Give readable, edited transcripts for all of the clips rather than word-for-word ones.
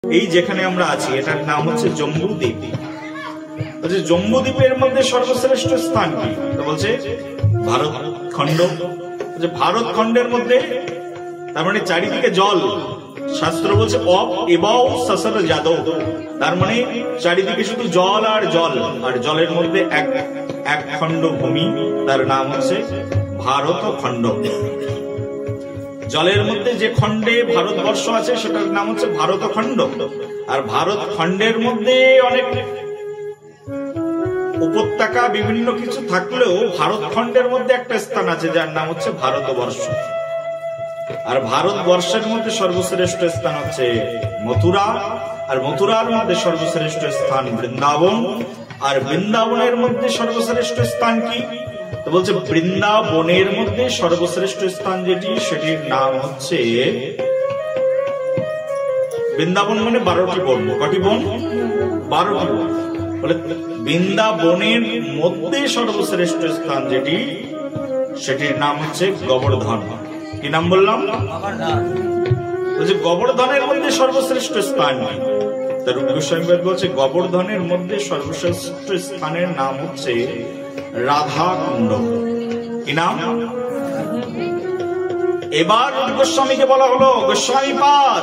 এই যেখানে আমরা আছি এটার নাম হচ্ছে জম্বুদ্বীপ। বলছে জম্বুদ্বীপের মধ্যে সর্বশ্রেষ্ঠ স্থান কি? বলছে ভারত খণ্ড। ভারত খণ্ডের মধ্যে তার মানে চারিদিকে জল। শাস্ত্র বলছে অপ এবাও সসর যাদব, তার মানে চারিদিকে শুধু জল আর জল, আর জলের মধ্যে এক খণ্ড ভূমি, তার নাম হচ্ছে ভারত খণ্ড। জলের মধ্যে যে খণ্ডে ভারতবর্ষ আছে সেটার নাম হচ্ছে ভারত খণ্ড। আর ভারত খণ্ডের মধ্যে অনেক উপত্যকা বিভিন্ন কিছু থাকলেও ভারত খণ্ডের মধ্যে একটা স্থান আছে যার নাম হচ্ছে ভারতবর্ষ। আর ভারতবর্ষের মধ্যে সর্বশ্রেষ্ঠ স্থান হচ্ছে মথুরা, আর মথুরার মধ্যে সর্বশ্রেষ্ঠ স্থান বৃন্দাবন, আর বৃন্দাবনের মধ্যে সর্বশ্রেষ্ঠ স্থান কি? তো বলছে বৃন্দাবনের মধ্যে সর্বশ্রেষ্ঠ স্থান যেটি, সেটির নাম হচ্ছে বৃন্দাবন মানে 12টি বন। কটি বন? 12টি বন। বলে বৃন্দাবনের মধ্যে সর্বশ্রেষ্ঠ স্থান যেটি, সেটির নাম হচ্ছে গোবর্ধন। কি নাম বললাম? বলছে গোবর্ধনের মধ্যে সর্বশ্রেষ্ঠ স্থান কি? তার গোস্বামীপাদ বলছে গোবর্ধনের মধ্যে সর্বশ্রেষ্ঠ স্থানের নাম হচ্ছে রাধা কুণ্ড। কি নাম? এবার গোস্বামীকে বলা হলো, গোস্বামীপাদ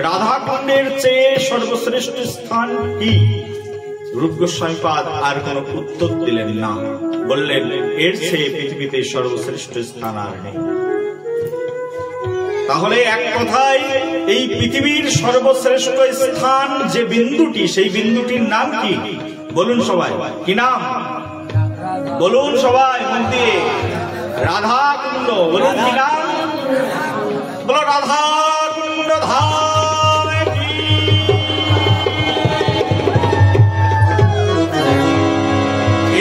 রাধা কুণ্ডের চেয়ে সর্বশ্রেষ্ঠ স্থান কি? রূপ গোস্বামীপাদ আর কোন উত্তর দিলেন না, বললেন এর চেয়ে পৃথিবীতে সর্বশ্রেষ্ঠ স্থান আর নেই। তাহলে এক কথায় এই পৃথিবীর সর্বশ্রেষ্ঠ স্থান যে বিন্দুটি, সেই বিন্দুটির নাম কি? বলুন সবাই, কি নাম? বলুন সবাই মন দিয়ে। রাধা কুণ্ড। বলুন কি নাম? বলো রাধা কুণ্ড ধাম কি।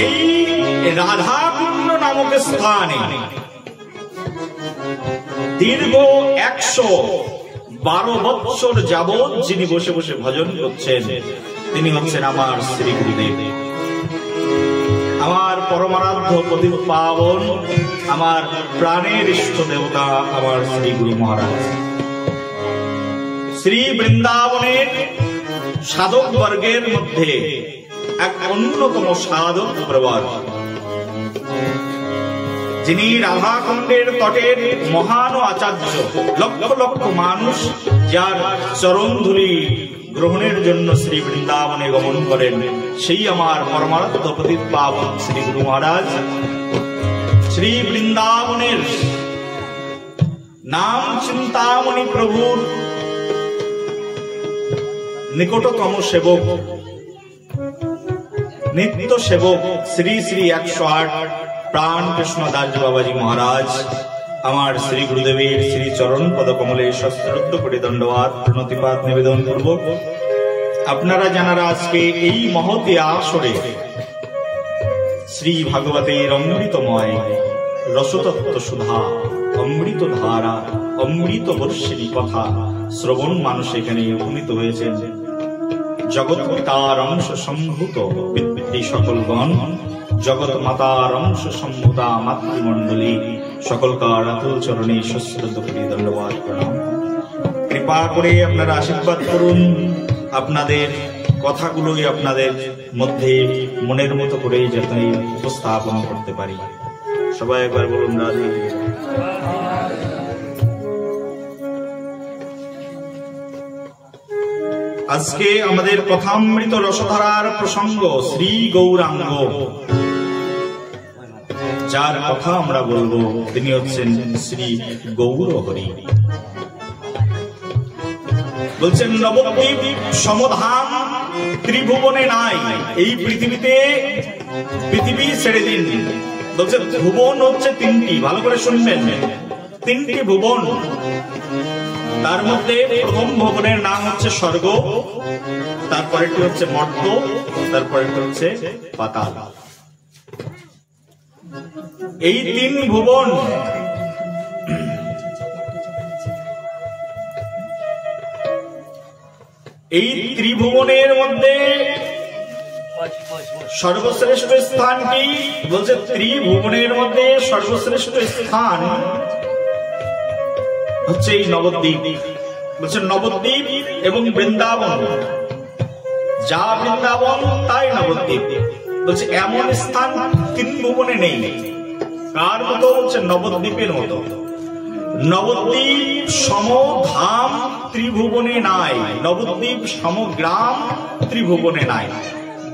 এই রাধা কুণ্ড নামক স্থানে দীর্ঘ 112 বৎসর যাবৎ যিনি বসে বসে ভজন করছেন, তিনি হচ্ছেন আমার শ্রী গুরুদেব, আমার পরমারাধ্য প্রদীপ পাবন, আমার প্রাণের ইষ্ট দেবতা, আমার শ্রী গুরু মহারাজ। শ্রী বৃন্দাবনের সাধক বর্গের মধ্যে এক অন্যতম সাধক প্রবর, যিনি রাধাকুণ্ডের তটের মহান আচার্য। লক্ষ লক্ষ মানুষ যার চরণ ধুলি গ্রহণের জন্য শ্রী বৃন্দাবনে গমন করেন, সেই আমার পরমারাধ্য প্রদীপ পাবন শ্রী গুরু মহারাজ শ্রী বৃন্দাবনের নাম চিন্তামণি প্রভুর নিকটতম সেবক, নিত্য সেবক শ্রী শ্রী 108 প্রাণ কৃষ্ণ দাস বাবাজি মহারাজ আমার শ্রী গুরুদেবের শ্রী চরণ পদ কমলে সশ্রদ্ধ করে দণ্ডবাদ প্রণতিপাত নিবেদন করব। আপনারা যারা আজকে এই মহতে আসরে শ্রী ভাগবতের অমৃতময় রসতত্ত্ব সুধা, অমৃত ধারা, অমৃত বর্ষিণী কথা শ্রবণ মানুষ এখানে উপনীত হয়েছেন, জগৎ পিতার অংশ সম্ভূত পিতৃ সকলগণ, জগৎ মাতার অংশ সম্ভূতা মাতৃমণ্ডলী, সকলকার আতুল চরণে সশ্রদ্ধ করে দণ্ডবাদ প্রণাম। কৃপা করে আপনারা আশীর্বাদ করুন, আপনাদের কথাগুলোই আপনাদের মধ্যে মনের মতো করে যাতে উপস্থাপন করতে পারি। সবাই একবার বলুন রাধে। আজকে আমাদের কথামৃত রসধারার প্রসঙ্গ শ্রী গৌরাঙ্গ। যার কথা আমরা বলবো তিনি হচ্ছেন শ্রী গৌরহরি। বলছেন নবদ্বীপ সমধাম ত্রিভুবনে নাই। এই পৃথিবীতে পৃথিবী ছেড়ে দিন। বলছে ভুবন হচ্ছে 3টি, ভালো করে শুনবেন, 3টি ভুবন। তার মধ্যে প্রথম ভুবনের নাম হচ্ছে স্বর্গ, তারপরেরটি হচ্ছে মর্ত্য, তারপরেরটি হচ্ছে পাতাল। এই 3 ভুবন এই ত্রিভুবনের মধ্যে সর্বশ্রেষ্ঠ স্থান কি? বলছে ত্রিভুবনের মধ্যে সর্বশ্রেষ্ঠ স্থান হচ্ছে এই নবদ্বীপ। বলছে নবদ্বীপ এবং বৃন্দাবন, যা বৃন্দাবন তাই নবদ্বীপ। বলছে এমন স্থান তিন ভুবনে নেই। কার মতো? বলছে নবদ্বীপের মতো। নবদ্বীপ সমধাম ত্রিভুবনে নাই, নবদ্বীপ সমগ্রাম ত্রিভুবনে নাই।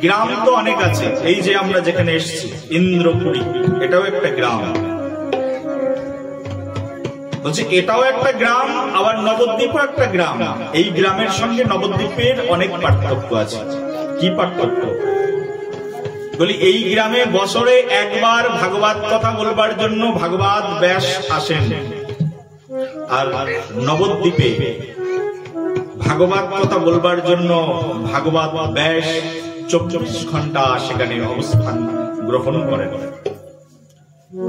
গ্রাম তো অনেক আছে, এই যে আমরা যেখানে এসেছি ইন্দ্রপুরী, এটাও একটা গ্রাম। বলছে এটাও একটা গ্রাম, আবার নবদ্বীপও একটা গ্রাম। এই গ্রামের সঙ্গে নবদ্বীপের অনেক পার্থক্য আছে। কি পার্থক্য? বলি এই গ্রামে বছরে একবার ভাগবত কথা বলবার জন্য ভাগবত ব্যাস আসেন, আর নবদ্বীপে ভাগবত কথা বলবার জন্য ভাগবত ব্যাস 24 ঘন্টা সেখানে অবস্থান গ্রহণ করেন।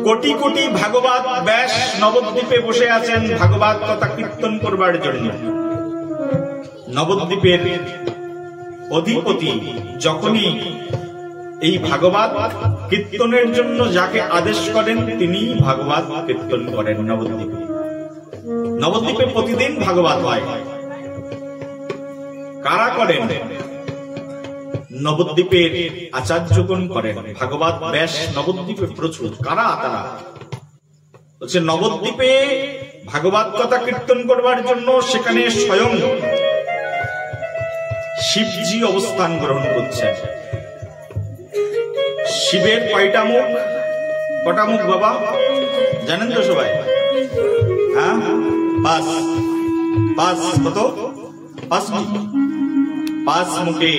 কোটি কোটি ভাগবত ব্যাস নবদ্বীপে বসে আছেন ভাগবত কথা কীর্তন করবার জন্য। নবদ্বীপের অধিপতি যখনই এই ভাগবত কীর্তনের জন্য যাকে আদেশ করেন তিনি ভাগবত কীর্তন করেন নবদ্বীপে। নবদ্বীপে প্রতিদিন ভাগবত হয়। কারা করেন? নবদ্বীপের আচার্যগণ করেন। ভাগবত ব্যাস নবদ্বীপে প্রচুর। কারা তারা? বলছে নবদ্বীপে ভাগবত কথা কীর্তন করবার জন্য সেখানে স্বয়ং শিবজি অবস্থান গ্রহণ করছেন। শিবের কয়টা মুখ? কটা মুখ বাবা জানেন তো সবাই? হ্যাঁ, পাঁচ। কত? পাঁচ মুখে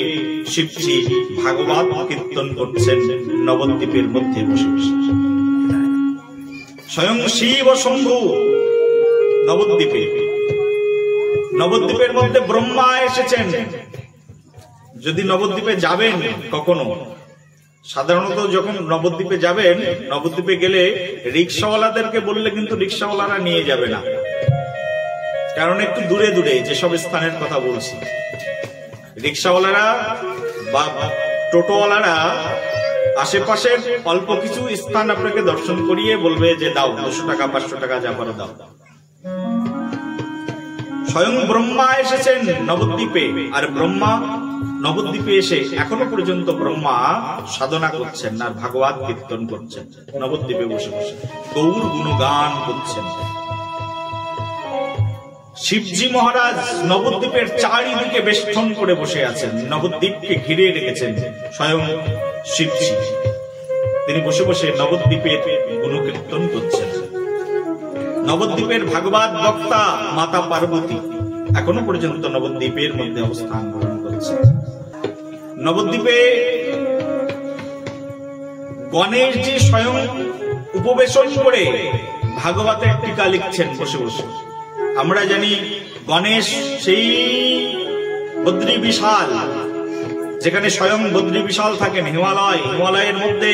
শিবজি ভাগবত কীর্তন করছেন নবদ্বীপের মধ্যে বসে বসে। স্বয়ং শিব ও শম্ভু নবদ্বীপে। নবদ্বীপের মধ্যে ব্রহ্মা এসেছেন। যদি নবদ্বীপে যাবেন কখনো, সাধারণত যখন নবদ্বীপে যাবেন, নবদ্বীপে গেলে রিক্সাওয়ালাদেরকে বললে কিন্তু রিক্সাওয়ালারা নিয়ে যাবে না, কারণ একটু দূরে দূরে যেসব স্থানের কথা বলছি। রিক্সাওয়ালারা বা টোটোওয়ালারা আশেপাশের অল্প কিছু স্থান আপনাকে দর্শন করিয়ে বলবে যে দাও 200 টাকা 500 টাকা যা পারো দাও। স্বয়ং ব্রহ্মা এসেছেন নবদ্বীপে, আর ব্রহ্মা নবদ্বীপে এসে এখনো পর্যন্ত ব্রহ্মা সাধনা করছেন আর ভাগবত কীর্তন করছেন নবদ্বীপে বসে বসে, গৌর গুণগান করছেন। শিবজি মহারাজ নবদ্বীপের চারিদিকে বেষ্টন করে বসে আছেন, নবদ্বীপকে ঘিরে রেখেছেন স্বয়ং শিবজি। তিনি বসে বসে নবদ্বীপের গুণকীর্তন করছেন। নবদ্বীপের ভাগবত বক্তা মাতা পার্বতী এখনো পর্যন্ত নবদ্বীপের মধ্যে অবস্থান গ্রহণ করছে। নবদ্বীপে গণেশজি স্বয়ং উপবেশন করে ভাগবতের টিকা লিখছেন বসে বসে। আমরা জানি গণেশ সেই বদ্রী বিশাল, যেখানে স্বয়ং বদ্রী বিশাল থাকেন হিমালয়ের মধ্যে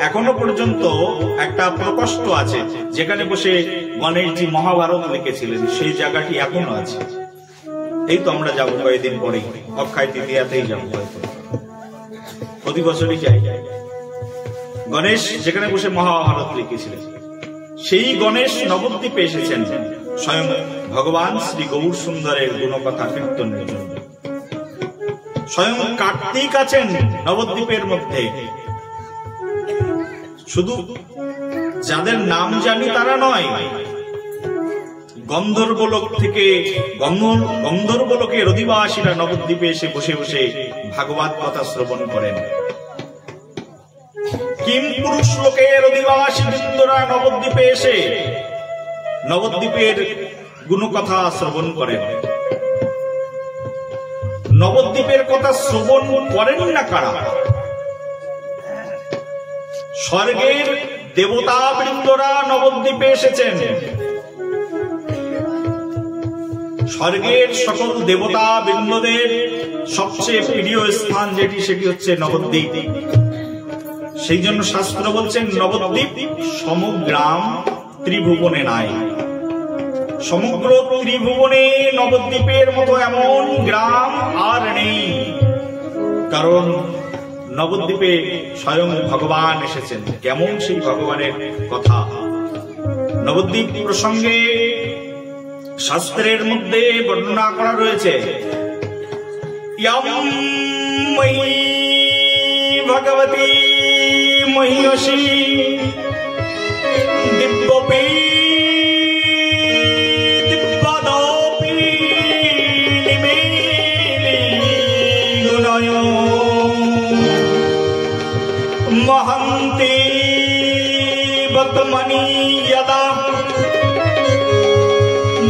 এখনো পর্যন্ত একটা প্রকোষ্ঠ আছে যেখানে বসে গণেশজি মহাভারত লিখেছিলেন, সেই জায়গাটি এখনো আছে। এই তো আমরা যাবো কয়েকদিন পরেই, অক্ষয় তৃতীয়াতেই যাবো, হয়তো প্রতি বছরই যাই। গণেশ যেখানে বসে মহাভারত লিখেছিলেন, সেই গণেশ নবদ্বীপে এসেছেন স্বয়ং ভগবান শ্রী গৌর সুন্দরের গুণকথা কীর্তনের জন্য। স্বয়ং কার্তিক আছেন নবদ্বীপের মধ্যে। শুধু যাদের নাম জানি তারা নয়, গন্ধর্বলোক থেকে গন্ধর্বলোকের অধিবাসীরা নবদ্বীপে এসে বসে বসে ভাগবত কথা শ্রবণ করেন। কিম পুরুষ লোকের অধিবাসী বৃন্দরা নবদ্বীপে এসে নবদ্বীপের গুণকথা শ্রবণ করেন। নবদ্বীপের কথা শ্রবণ করেন না কারা? স্বর্গের দেবতা বৃন্দরা নবদ্বীপে এসেছেন। স্বর্গের সকল দেবতা বৃন্দদের সবচেয়ে প্রিয় স্থান যেটি, সেটি হচ্ছে নবদ্বীপ। সেই জন্য শাস্ত্র বলছেন নবদ্বীপ সমগ্রাম ত্রিভুবনে নাই। সমগ্র ত্রিভুবনে নবদ্বীপের মতো এমন গ্রাম আর নেই, কারণ নবদ্বীপে স্বয়ং ভগবান এসেছেন। কেমন সেই ভগবানের কথা? নবদ্বীপ প্রসঙ্গে শাস্ত্রের মধ্যে বর্ণনা করা রয়েছে, ভগবতী মহিষী দিব্যপী দিব্যদপী নিমেলি গুণয় মহন্তি বতমনি যদা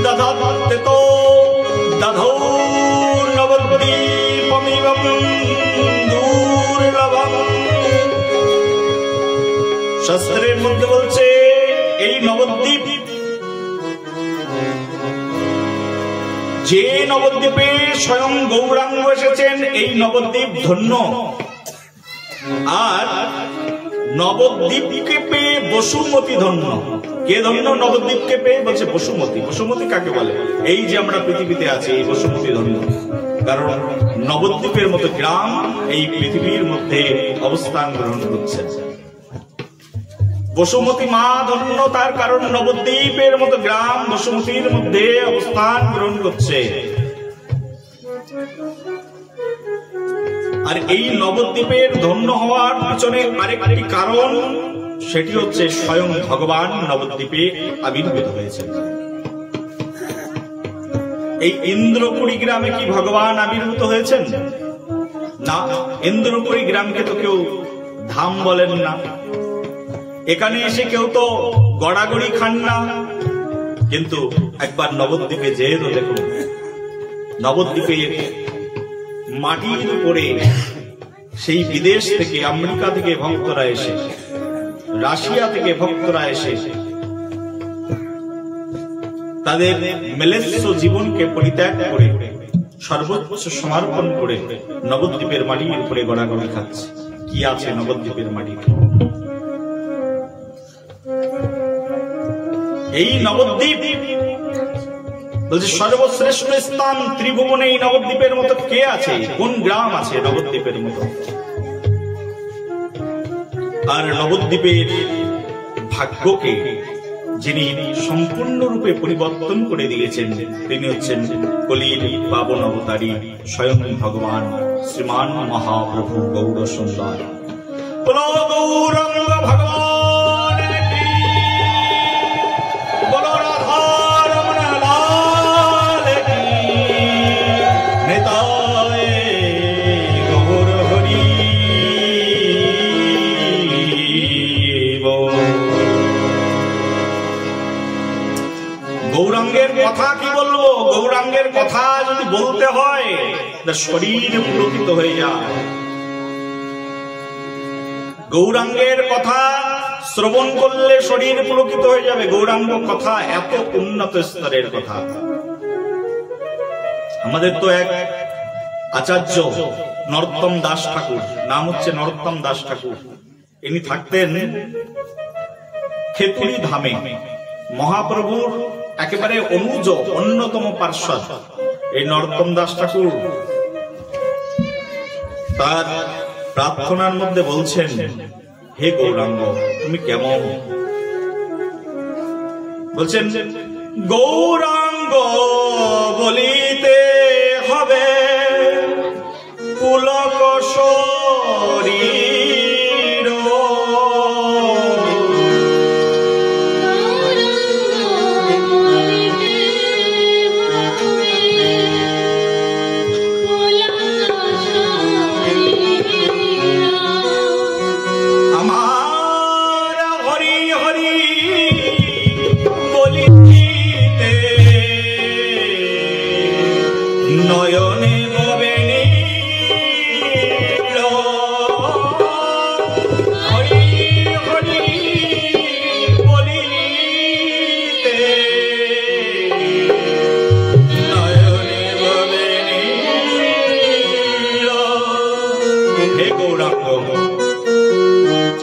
দধত্তো দধৌ নবদ্বীপমিবং দুর্লভম। শাস্ত্রের মধ্যে বলছে এই নবদ্বীপ, যে নবদ্বীপে স্বয়ং গৌরাঙ্গ এসেছেন, এই নবদ্বীপ ধন্য। আর নবদ্বীপকে পেয়ে বসুমতী ধন্য। কে ধন্য নবদ্বীপকে পেয়ে? বলছে বসুমতী। বসুমতী কাকে বলে? এই যে আমরা পৃথিবীতে আছি, এই বসুমতী ধন্য। কারণ নবদ্বীপের মতো গ্রাম এই পৃথিবীর মধ্যে অবস্থান গ্রহণ করছে। বসুমতী মা ধন্য, তার কারণ নবদ্বীপের মতো গ্রাম বসুমতীর মধ্যে অবস্থান গ্রহণ করছে। আর এই নবদ্বীপের ধন্য হওয়ার পিছনে আরেকটি কারণ, সেটি হচ্ছে স্বয়ং ভগবান নবদ্বীপে আবির্ভূত হয়েছে। এই ইন্দ্রপুরী গ্রামে কি ভগবান আবির্ভূত হয়েছেন? না, ইন্দ্রপুরী গ্রামকে তো কেউ ধাম বলেন না। এখানে এসে কেউ তো গড়াগড়ি খান না। কিন্তু একবার নবদ্বীপে যেয়ে তো দেখুন, নবদ্বীপের মাটির উপরে সেই বিদেশ থেকে, আমেরিকা থেকে ভক্তরা এসে, রাশিয়া থেকে ভক্তরা এসে তাদের মেলেচ্ছ জীবনকে পরিত্যাগ করে সর্বোচ্চ সমর্পণ করে নবদ্বীপের মাটির উপরে গড়াগড়ি খাচ্ছে। কি আছে নবদ্বীপের মাটিতে? এই নবদ্বীপ বলছে সর্বশ্রেষ্ঠ স্থান ত্রিভুবনে। এই নবদ্বীপের মতো কে আছে? কোন গ্রাম আছে নবদ্বীপের মতো? আর নবদ্বীপের ভাগ্যকে যিনি সম্পূর্ণরূপে পরিবর্তন করে দিয়েছেন, তিনি হচ্ছেন কলির পাবন অবতারী স্বয়ং ভগবান শ্রীমান মহাপ্রভু গৌর সুন্দর। গৌরাঙ্গ ভগবান বলো, রাধা রমণ লাল কি, নেতায় গৌর হরি। গৌরাঙ্গের কথা কি বলবো? গৌরাঙ্গের কথা যদি বলতে হয়, শরীর পুলকিত হয়ে যায়। গৌরাঙ্গের কথা শ্রবণ করলে শরীর পুলকিত হয়ে যাবে। গৌরাঙ্গ কথা এত উন্নত স্তরের কথা। আমাদের তো এক আচার্য নরোত্তম দাস ঠাকুর, নাম হচ্ছে নরোত্তম দাস ঠাকুর। ইনি থাকতেন খেতুরি ধামে। মহাপ্রভুর একেবারে অনুজ, অন্যতম পার্ষদ এই নরোত্তম দাস ঠাকুর তার প্রার্থনার মধ্যে বলছেন, হে গৌরাঙ্গ তুমি কেমন? বলছেন, গৌরাঙ্গ বলিতে হবে পুলক শরীর,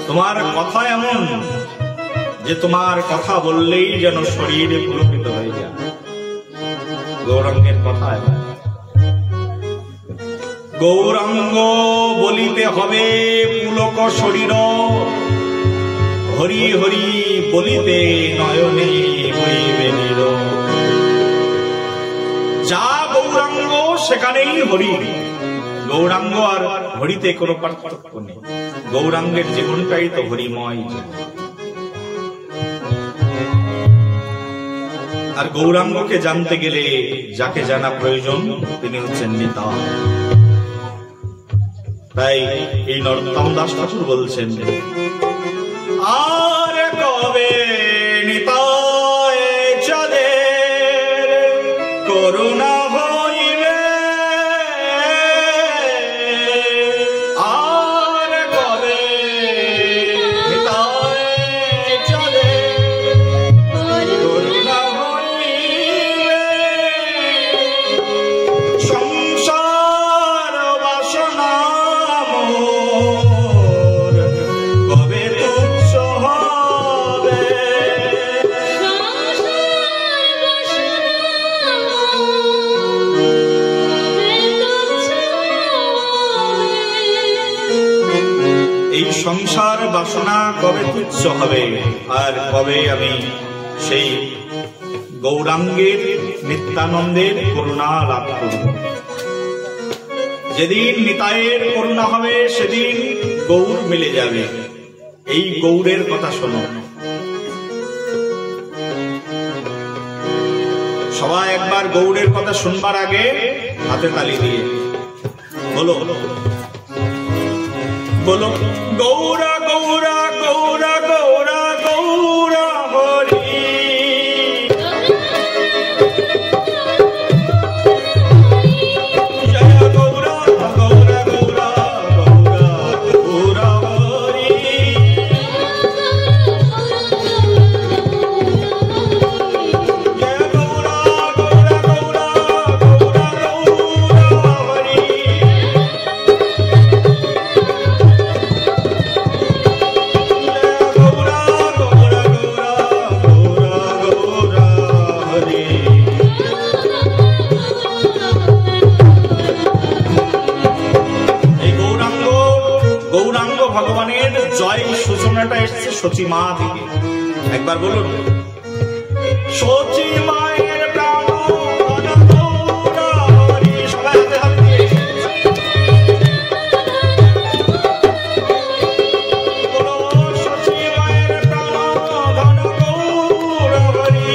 তোমার কথা এমন যে তোমার কথা বললেই যেন শরীরে পুলকিত হয়ে যায়। গৌরাঙ্গের কথা গৌরাঙ্গ বলিতে হবে পুলক শরীর, হরি হরি বলিতে নয়নে বইবে নীর। যা গৌরাঙ্গ সেখানেই হরি। গৌরাঙ্গ আর হরিতে কোনো পার্থক্য নেই। গৌরাঙ্গের জীবনটাই তো হরিময়। আর গৌরাঙ্গকে জানতে গেলে যাকে জানা প্রয়োজন তিনি হচ্ছেন নিতাই। তাই এই নরোত্তম দাস ঠাকুর বলছেন, আর কবে নিতাই চাঁদের করুণা হইবে, আর কবে নিতাই চাঁদের করুণা হইবে, সংসার বাসনা সংসার বাসনা কবে তুচ্ছ হবে, আর কবে আমি সেই গৌরাঙ্গের নিত্যানন্দের করুণা লাভ করব। যেদিন নিতাইয়ের করুণা হবে সেদিন গৌর মিলে যাবে। এই গৌরের কথা শোনো। সবাই একবার গৌরের কথা শুনবার আগে হাতে তালি দিয়ে বলো বলো, গৌরা গৌরা গৌরা গৌরা গৌরা হরি, জয় গৌরা গৌরা গৌরা গৌরা গৌরা হরি, জয় গৌরা গৌরা গৌরা গৌরা গৌরা হরি। গৌরাঙ্গ ভগবানের জয় সূচনাটা এসছে সচী মা থেকে। একবার বলুন, সচী মায়ের প্রাণ গৌরাহরি। সবাই হাতে হাত দিয়ে বলো, সচী মায়ের প্রাণ গৌরাহরি,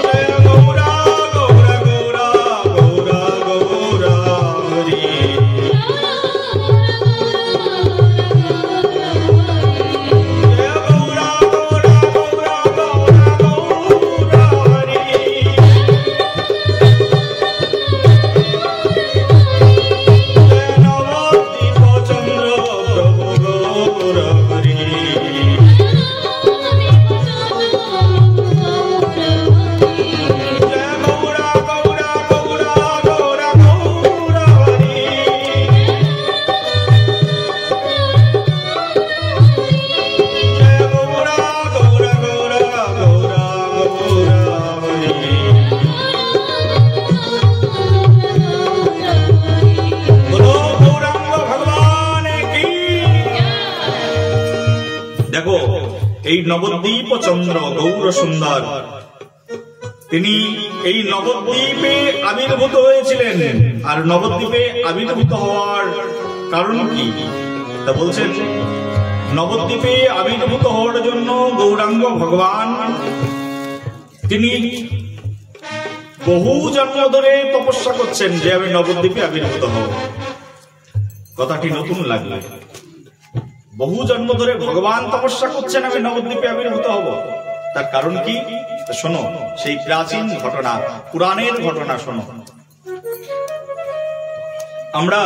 জয় গৌরা গৌরা গৌরা গৌরা গৌরা হরি, জয় গৌরা গৌরা গৌরা গৌরা গৌরা হরি, জয় নবদ্বীপ চন্দ্র প্রভু গৌর হরি, জয় গৌরা গৌরা গৌরা গৌরা গৌরা হরি, জয় গৌরা গৌরা গৌরা গৌরা গৌরা হরি। বলো গৌরাঙ্গ ভগবান কি। দেখো, এই নবদ্বীপ চন্দ্র গৌর সুন্দর, তিনি এই নবদ্বীপে আবির্ভূত হয়েছিলেন। আর নবদ্বীপে আবির্ভূত হওয়ার কারণ কি তা বলছেন, নবদ্বীপে আবির্ভূত হওয়ার জন্য গৌরাঙ্গ ভগবান তিনি বহু জন্ম ধরে তপস্যা করছেন যে আমি নবদ্বীপে আবির্ভূত হব। কথাটি নতুন লাগলো। বহু জন্ম ধরে ভগবান তপস্যা করছেন আমি নবদ্বীপে আবির্ভূত হব। তার কারণ কি শোনো, সেই প্রাচীন ঘটনা, পুরাণের ঘটনা শোনো। আমরা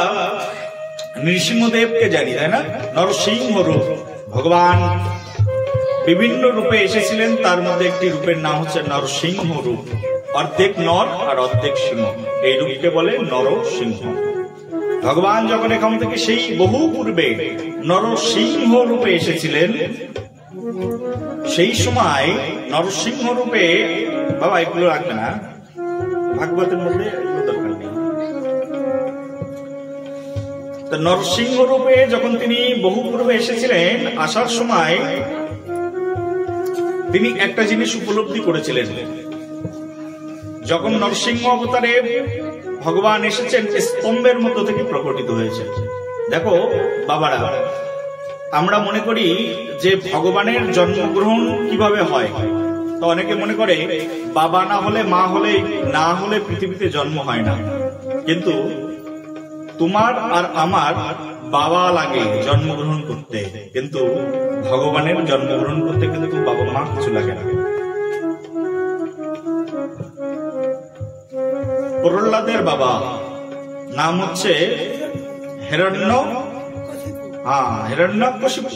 নৃসিংহদেবকে জানি, তাই না? নরসিংহ রূপ ভগবান বিভিন্ন রূপে এসেছিলেন, তার মধ্যে একটি রূপের নাম হচ্ছে নরসিংহ রূপ। অর্ধেক নর আর অর্ধেক সিংহ, এই রূপকে বলে নরসিংহ। ভগবান যখন এখান থেকে সেই বহু পূর্বে নরসিংহ রূপে এসেছিলেন, সেই সময় নরসিংহ রূপে, বাবা এগুলো রাখবে না, ভাগবতের মধ্যে এগুলো দরকার নেই। নরসিংহ রূপে যখন তিনি বহু পূর্বে এসেছিলেন, আসার সময় তিনি একটা জিনিস উপলব্ধি করেছিলেন, যখন নরসিংহ অবতারে ভগবান এসেছেন স্তম্ভের মধ্য থেকে প্রকটিত হয়েছে। দেখো বাবারা, আমরা মনে করি যে ভগবানের জন্মগ্রহণ কিভাবে হয়, তো অনেকে মনে করে বাবা না হলে মা হলে না হলে পৃথিবীতে জন্ম হয় না। কিন্তু তোমার আর আমার বাবা লাগে জন্মগ্রহণ করতে, কিন্তু ভগবানের জন্মগ্রহণ করতে কিন্তু বাবা মা কিছু লাগে না। প্রহ্লাদের বাবা নাম হচ্ছে হিরণ্যকশিপু।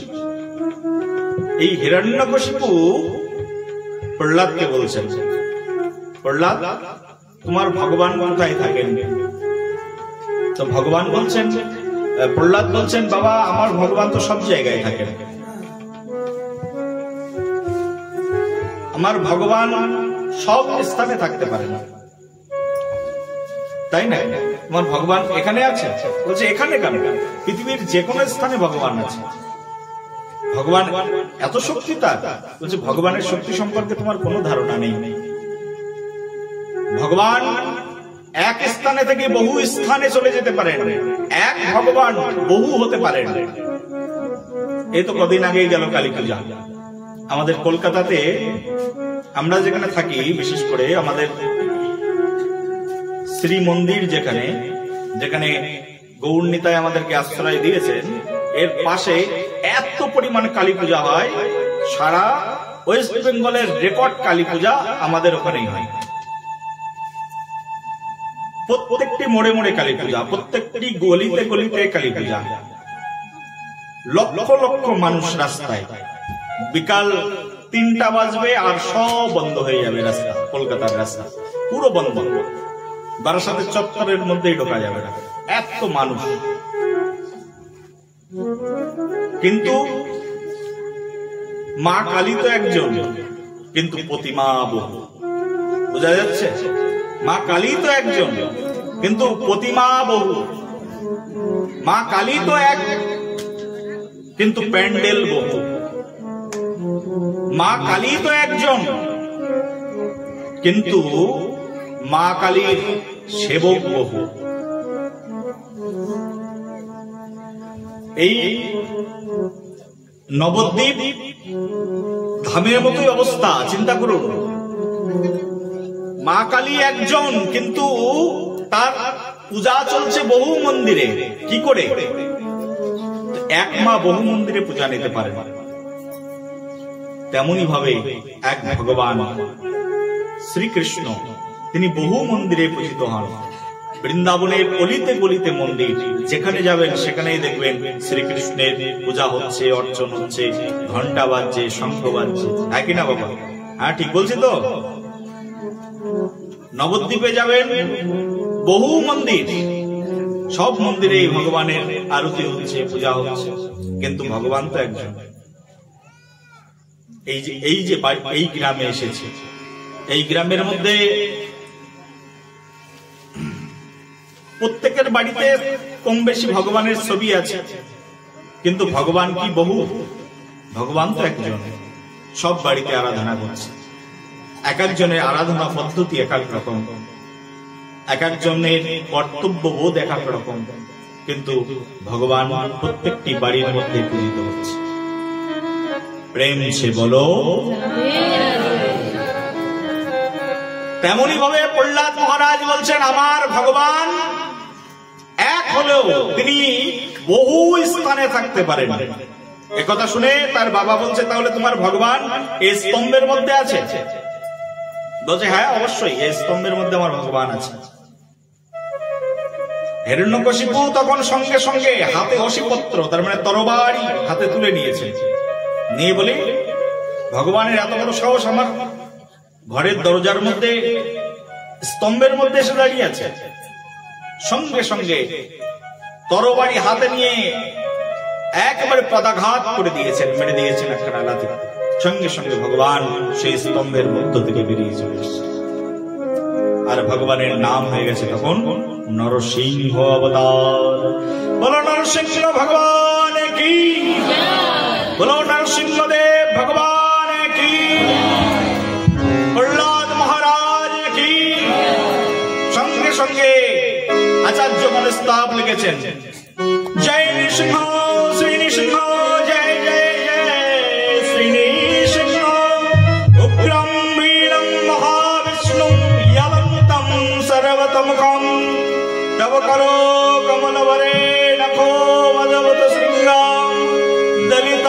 এই হিরণ্যকশিপু প্রহ্লাদকে বলছেন, প্রহ্লাদ তোমার ভগবান কোথায় থাকেন? তো ভগবান বলছেন, প্রহ্লাদ বলছেন, বাবা আমার ভগবান তো সব জায়গায় থাকেন। আমার ভগবান সব স্থানে থাকতে পারে না, তাই না? তোমার ভগবান এখানে আছে? বলছে এখানে কেন, পৃথিবীর যে কোনো স্থানে ভগবান আছে। ভগবান এত শক্তি তার? বলছে ভগবানের শক্তি সম্পর্কে তোমার কোনো ধারণা নেই। ভগবান এক স্থানে থেকে বহু স্থানে চলে যেতে পারেন, এক ভগবান বহু হতে পারেন। এই তো কদিন আগেই গেল কালী পূজা আমাদের কলকাতাতে। আমরা যেখানে থাকি, বিশেষ করে আমাদের শ্রী মন্দির যেখানে যেখানে গৌরনীতাই আমাদেরকে আশ্রয় দিয়েছেন, এর পাশে এত পরিমাণে কালী পূজা হয়। সারা ওয়েস্ট বেঙ্গলের রেকর্ড কালী পূজা আমাদের ওখানেই হয়। প্রত্যেকটি মোড়ে মোড়ে কালী পূজা, প্রত্যেকটি গলিতে গলিতে কালী পূজা। লক্ষ লক্ষ মানুষ রাস্তায়। বিকাল 3টা বাজবে আর সব বন্ধ হয়ে যাবে রাস্তা, কলকাতার রাস্তা পুরো বন্ধ। বারাসাতের চত্বরের মধ্যেই ঢোকা যাবে না, এত মানুষ। কিন্তু মা কালী তো একজন, কিন্তু প্রতিমা বহু। বোঝা যাচ্ছে? মা কালী তো একজন, কিন্তু প্রতিমা বহু। মা কালী তো এক, কিন্তু প্যান্ডেল বহু। মা কালী তো একজন, কিন্তু মা কালীর সেবক বহু। এই নবদ্বীপ ধামের মতোই অবস্থা, চিন্তা করুন। মা কালী একজন, কিন্তু তার পূজা চলছে বহু মন্দিরে। কি করে? এক মা বহু মন্দিরে পূজা নিতে পারে না। তেমনি ভাবে এক ভগবান শ্রীকৃষ্ণ, তিনি বহু মন্দিরে পূজিত হন। বৃন্দাবনের অলিতে গলিতে মন্দির, যেখানে যাবেন সেখানেই দেখবেন শ্রীকৃষ্ণের পূজা হচ্ছে, অর্চন হচ্ছে, ঘন্টা বাজছে, শঙ্খ বাজছে। হ্যাঁ কিনা বাবা? হ্যাঁ ঠিক বলছি তো? নবদ্বীপে যাবেন, বহু মন্দির, সব মন্দিরে ভগবানের আরতি হচ্ছে, পূজা হচ্ছে, কিন্তু ভগবান তো একজন। এই যে এই গ্রামে এসেছে, এই গ্রামের মধ্যে প্রত্যেকের বাড়িতে কম বেশি ভগবানের ছবি আছে, কিন্তু ভগবান কি বহু? ভগবান তো একজন, সব বাড়িতে আরাধনা করছে। এক একজনের আরাধনা পদ্ধতি এক এক রকম, এক একজনের কর্তব্য বোধ এক এক রকম, কিন্তু ভগবান প্রত্যেকটি বাড়ির মধ্যে পূজিত হচ্ছে। প্রেম সে বলো। তেমনি ভাবে প্রহ্লাদ মহারাজ বলছেন, আমার ভগবান এক হলেও তিনি বহু স্থানে থাকতে পারেন। একথা শুনে তার বাবা বলছে, তাহলে তোমার ভগবান এই স্তম্ভের মধ্যে আছে? বলছে হ্যাঁ অবশ্যই, এই স্তম্ভের মধ্যে আমার ভগবান আছে। হিরণ্যকশিপু তখন সঙ্গে সঙ্গে হাতে অসিপত্র, তার মানে তরবারি হাতে তুলে নিয়েছে। নিয়ে বলে, ভগবানের এত বড় সাহস, আমার ঘরের দরজার মধ্যে স্তম্ভের মধ্যে এসে দাঁড়িয়ে আছে। সঙ্গে সঙ্গে তরবারি হাতে নিয়ে একেবারে পদাঘাত করে দিয়েছেন, মেরে দিয়েছেন একটা লাথি। সঙ্গে সঙ্গে ভগবান সেই স্তম্ভের মধ্য থেকে বেরিয়ে চলে এসেছে। আর ভগবানের নাম হয়ে গেছে তখন নরসিংহ অবতার। বলো নরসিংহ ভগবান কি, বলো নরসিংহদেব ভগবান কি। আচার্য মনস্তাপ লিখেছেন, জয় নৃসিংহ শ্রী নৃসিংহ, জয় জয় জয় শ্রী নৃসিংহ, উগ্রম বীরম মহাবিষ্ণু ইয়লন্তম সর্বতমুখম, তব করো কমলবরে নখো মদবত শৃঙ্গাম, দলিত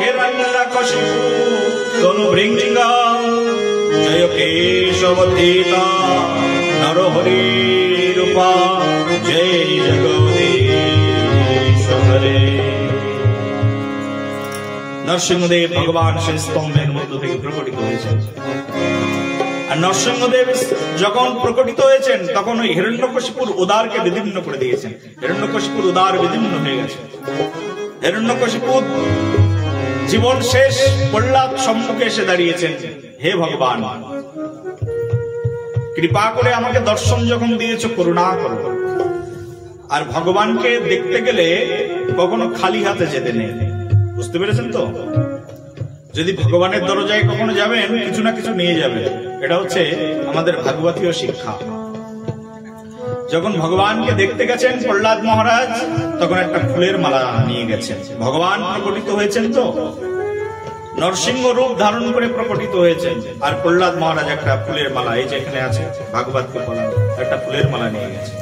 হিরণ্যকশিপু তনুভৃঙ্গম, জয় কেশবধীতা নরহরি রূপা, জয় জগদীশ হরে। নরসিংহদেব ভগবান সেই স্তম্ভের মধ্য থেকে প্রকটিত হয়েছেন। আর নরসিংহদেব যখন প্রকটিত হয়েছেন তখন ওই হিরণ্যকশিপুর উদারকে বিদীর্ণ করে দিয়েছেন। হিরণ্যকশিপুর উদার বিদীর্ণ হয়ে গেছে। হিরণ্যকশিপুর জীবন শেষ প্রহ্লাদ সম্মুখে এসে দাঁড়িয়েছেন, হে ভগবান, কৃপা করে আমাকে দর্শন যখন দিয়েছ করুণা করো। আর ভগবানকে দেখতে গেলে কখনো খালি হাতে যেতে নেই, বুঝতে পেরেছেন তো? যদি ভগবানের দরজায় কখনো যাবেন কিছু না কিছু নিয়ে যাবেন, এটা হচ্ছে আমাদের ভাগবতীয় শিক্ষা। যখন ভগবানকে দেখতে গেছেন প্রহ্লাদ মহারাজ, তখন একটা ফুলের মালা নিয়ে গেছেন। ভগবান প্রকটিত হয়েছেন তো, নরসিংহ রূপ ধারণ করে প্রকটিত হয়েছেন। আর প্রহ্লাদ মহারাজ একটা ফুলের মালা, এই যে এখানে আছে ভাগবতকে পড়ানো, একটা ফুলের মালা নিয়ে গেছে।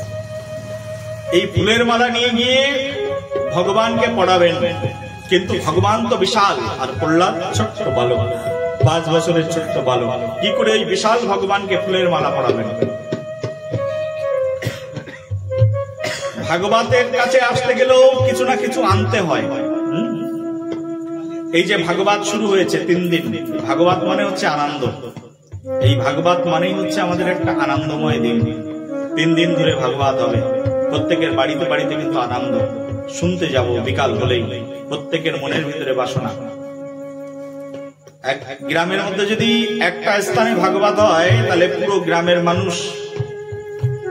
এই ফুলের মালা নিয়ে গিয়ে ভগবানকে পড়াবেন, কিন্তু ভগবান তো বিশাল আর প্রহ্লাদ ছোট্ট বালক, 5 বছরের ছোট্ট বালক, কি করে এই বিশাল ভগবানকে ফুলের মালা পড়াবেন? ভাগবতের কাছে আসতে গেলেও কিছু না কিছু আনতে হয়। এই যে ভাগবত শুরু হয়েছে 3 দিন, ভাগবত মানে হচ্ছে আনন্দ। এই ভাগবত মানেই হচ্ছে আমাদের একটা আনন্দময় দিন। 3 দিন ধরে ভাগবত হবে, প্রত্যেকের বাড়িতে বাড়িতে কিন্তু আনন্দ। শুনতে যাব বিকাল হলেই, প্রত্যেকের মনের ভিতরে বাসনা। এক গ্রামের মধ্যে যদি একটা স্থানে ভাগবত হয়, তাহলে পুরো গ্রামের মানুষ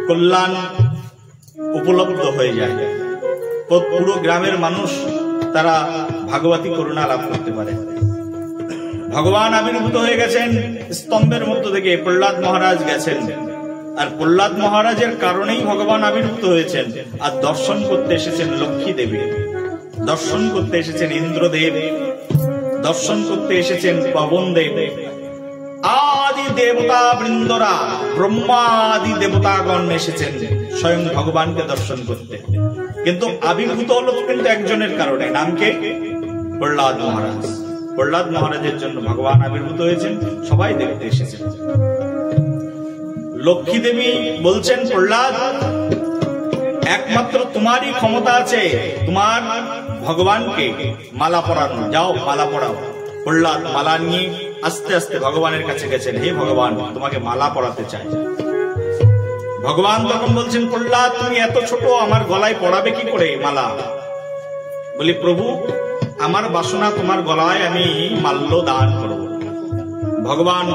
কল্যাণ উপলব্ধ হয়ে যায়। পুরো গ্রামের মানুষ তারা ভাগবতী করুণা লাভ করতে পারে। ভগবান আবির্ভূত হয়ে গেছেন স্তম্ভের মধ্য থেকে, প্রহ্লাদ মহারাজ গেছেন। আর প্রহ্লাদ মহারাজের কারণেই ভগবান আবির্ভূত হয়েছেন। আর দর্শন করতে এসেছেন লক্ষ্মী দেবী, দর্শন করতে এসেছেন ইন্দ্রদেব, দর্শন করতে এসেছেন পবন দেব, আদি দেবতা বৃন্দরা, ব্রহ্মা আদি দেবতাগণ এসেছেন স্বয়ং ভগবানকে দর্শন করতে। কিন্তু আবির্ভূত হলো কিন্তু একজনের কারণে, নামকে প্রহ্লাদ মহারাজ। প্রহ্লাদ মহারাজের জন্য ভগবান আবির্ভূত হয়েছেন, সবাই দেখতে এসেছেন। লক্ষ্মী দেবী বলছেন, প্রহ্লাদ, একমাত্র তোমারই ক্ষমতা আছে তোমার ভগবানকে মালা পরানো, যাও মালা পরাও। প্রহ্লাদ মালা নিয়ে আস্তে আস্তে ভগবানের কাছে গেছেন, হে ভগবান, তোমাকে মালা পরাতে চাই। ভগবান তখন বলছেন, প্রহ্লাদ, তুমি এত ছোট, আমার গলায় পরাবে কি করে মালা? বলি, প্রভু, আমার বাসনা তোমার গলায় আমি মাল্য দান করব। ভগবান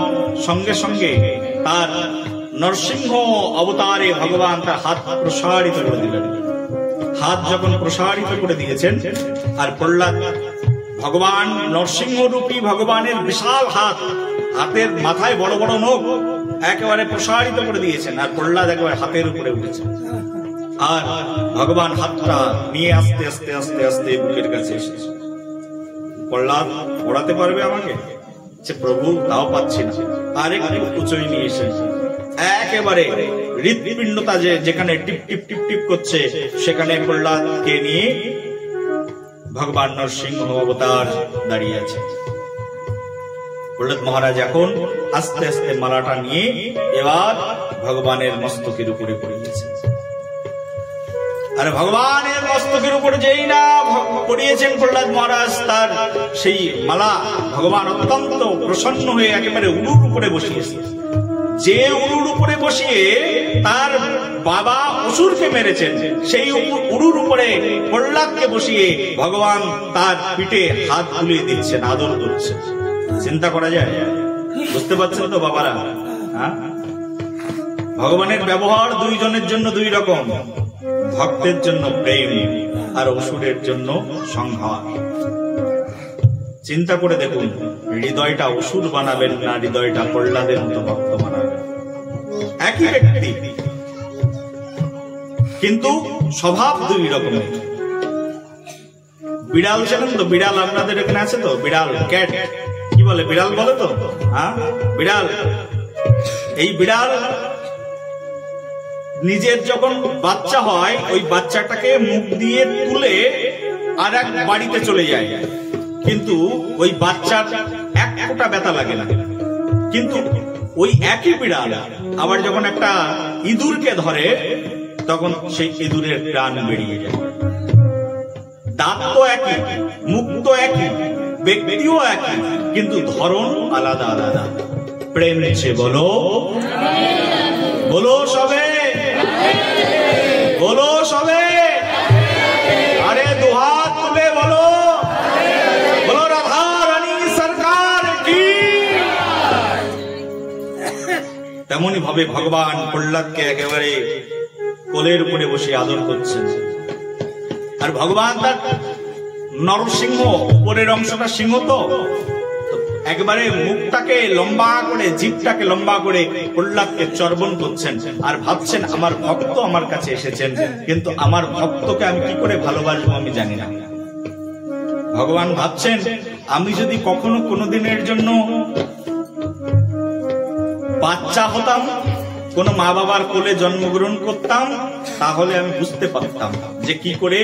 সঙ্গে সঙ্গে তার নরসিংহ অবতারে ভগবান তার হাত প্রসারিত করে দিলেন। হাত যখন প্রসারিত করে দিয়েছেন, আর প্রহ্লাদ ভগবান নরসিংহ রূপী ভগবানের বিশাল হাত, হাতের মাথায় বড় বড় নখ একেবারে প্রসারিত করে দিয়েছেন। আর প্রহ্লাদ একেবারে হাতের উপরে উঠেছে। আর ভগবান হাতটা নিয়ে আস্তে আস্তে আস্তে আস্তে বুকের কাছে এসেছে। প্রহ্লাদ, পড়াতে পারবে আমাকে? প্রভু, তাও পাচ্ছি না। আর একটু উঁচুই নিয়ে এসে একেবারে হৃৎপিণ্ডটা যেখানে টিপ টিপ টিপ টিপ করছে, সেখানে প্রহ্লাদকে নিয়ে ভগবান নরসিংহ অবতার দাঁড়িয়ে আছে। প্রহ্লাদ মহারাজ এখন আস্তে আস্তে মালাটা নিয়ে এবার ভগবানের মস্তকের উপরে পড়িয়েছে। আর ভগবানের মস্তকের উপরে যেই না পড়িয়েছেন প্রহ্লাদ মহারাজ, তার সেই মালা ভগবান অত্যন্ত প্রসন্ন হয়ে একেবারে উলুর উপরে বসিয়েছে। যে উলুর উপরে বসিয়ে তার বাবা অসুরকে মেরেছেন, সেই উলুর উপরে প্রহ্লাদকে বসিয়ে ভগবান তার পিঠে হাত বুলিয়ে দিচ্ছেন, আদর করছেন। চিন্তা করা যায়? বুঝতে পারছেন তো বাবারা? ভগবানের ব্যবহার দুইজনের জন্য দুই রকম, ভক্তের জন্য প্রেম আর অসুরের জন্য সংহার। চিন্তা করে দেখুন, হৃদয়টা অসুর বানাবেন না হৃদয়টা প্রহ্লাদের মতো ভক্ত বানাবেন। একই ব্যক্তি, কিন্তু স্বভাব দুই রকমের। বিড়াল চেনেন তো? বিড়াল আপনাদের এখানে আছে তো? বিড়াল, ক্যাট কি বলে? বিড়াল বলে তো? হ্যাঁ, বিড়াল। এই বিড়াল নিজের যখন বাচ্চা হয়, ওই বাচ্চাটাকে মুখ দিয়ে তুলে আর এক বাড়িতে চলে যায়, কিন্তু ওই বাচ্চার এক ফোঁটা ব্যথা লাগে না। কিন্তু ওই একই বিড়াল আবার যখন একটা ইঁদুরকে ধরে, তখন সেই ইঁদুরের প্রাণ বেরিয়ে যায়। দাঁত তো একই, মুখ তো একই, ব্যক্তিও একই, কিন্তু ধরন আলাদা আলাদা। প্রেম সে বলো, বলো সবে, বলো সবে, আরে দুহাত তুলে বলো, বলো রাধা রানী সরকার কি। তেমনি ভাবে ভগবান প্রহ্লাদকে একেবারে কোলের উপরে বসে আদর করছেন। আর ভগবান তার নরসিংহ, উপরের অংশটা সিংহ তো, একবারে মুখটাকে লম্বা করে, জিভটাকে লম্বা করে প্রহ্লাদকে চর্বণ করছেন। আর ভাবছেন আমার ভক্ত আমার কাছে এসেছেন, কিন্তু আমার ভক্তকে আমি কি করে ভালোবাসবো আমি জানি না। ভগবান ভাবছেন আমি যদি কখনো কোনোদিনের জন্য বাচ্চা হতাম, কোন মা বাবার কোলে জন্মগ্রহণ করতাম, তাহলে আমি বুঝতে পারতাম যে কি করে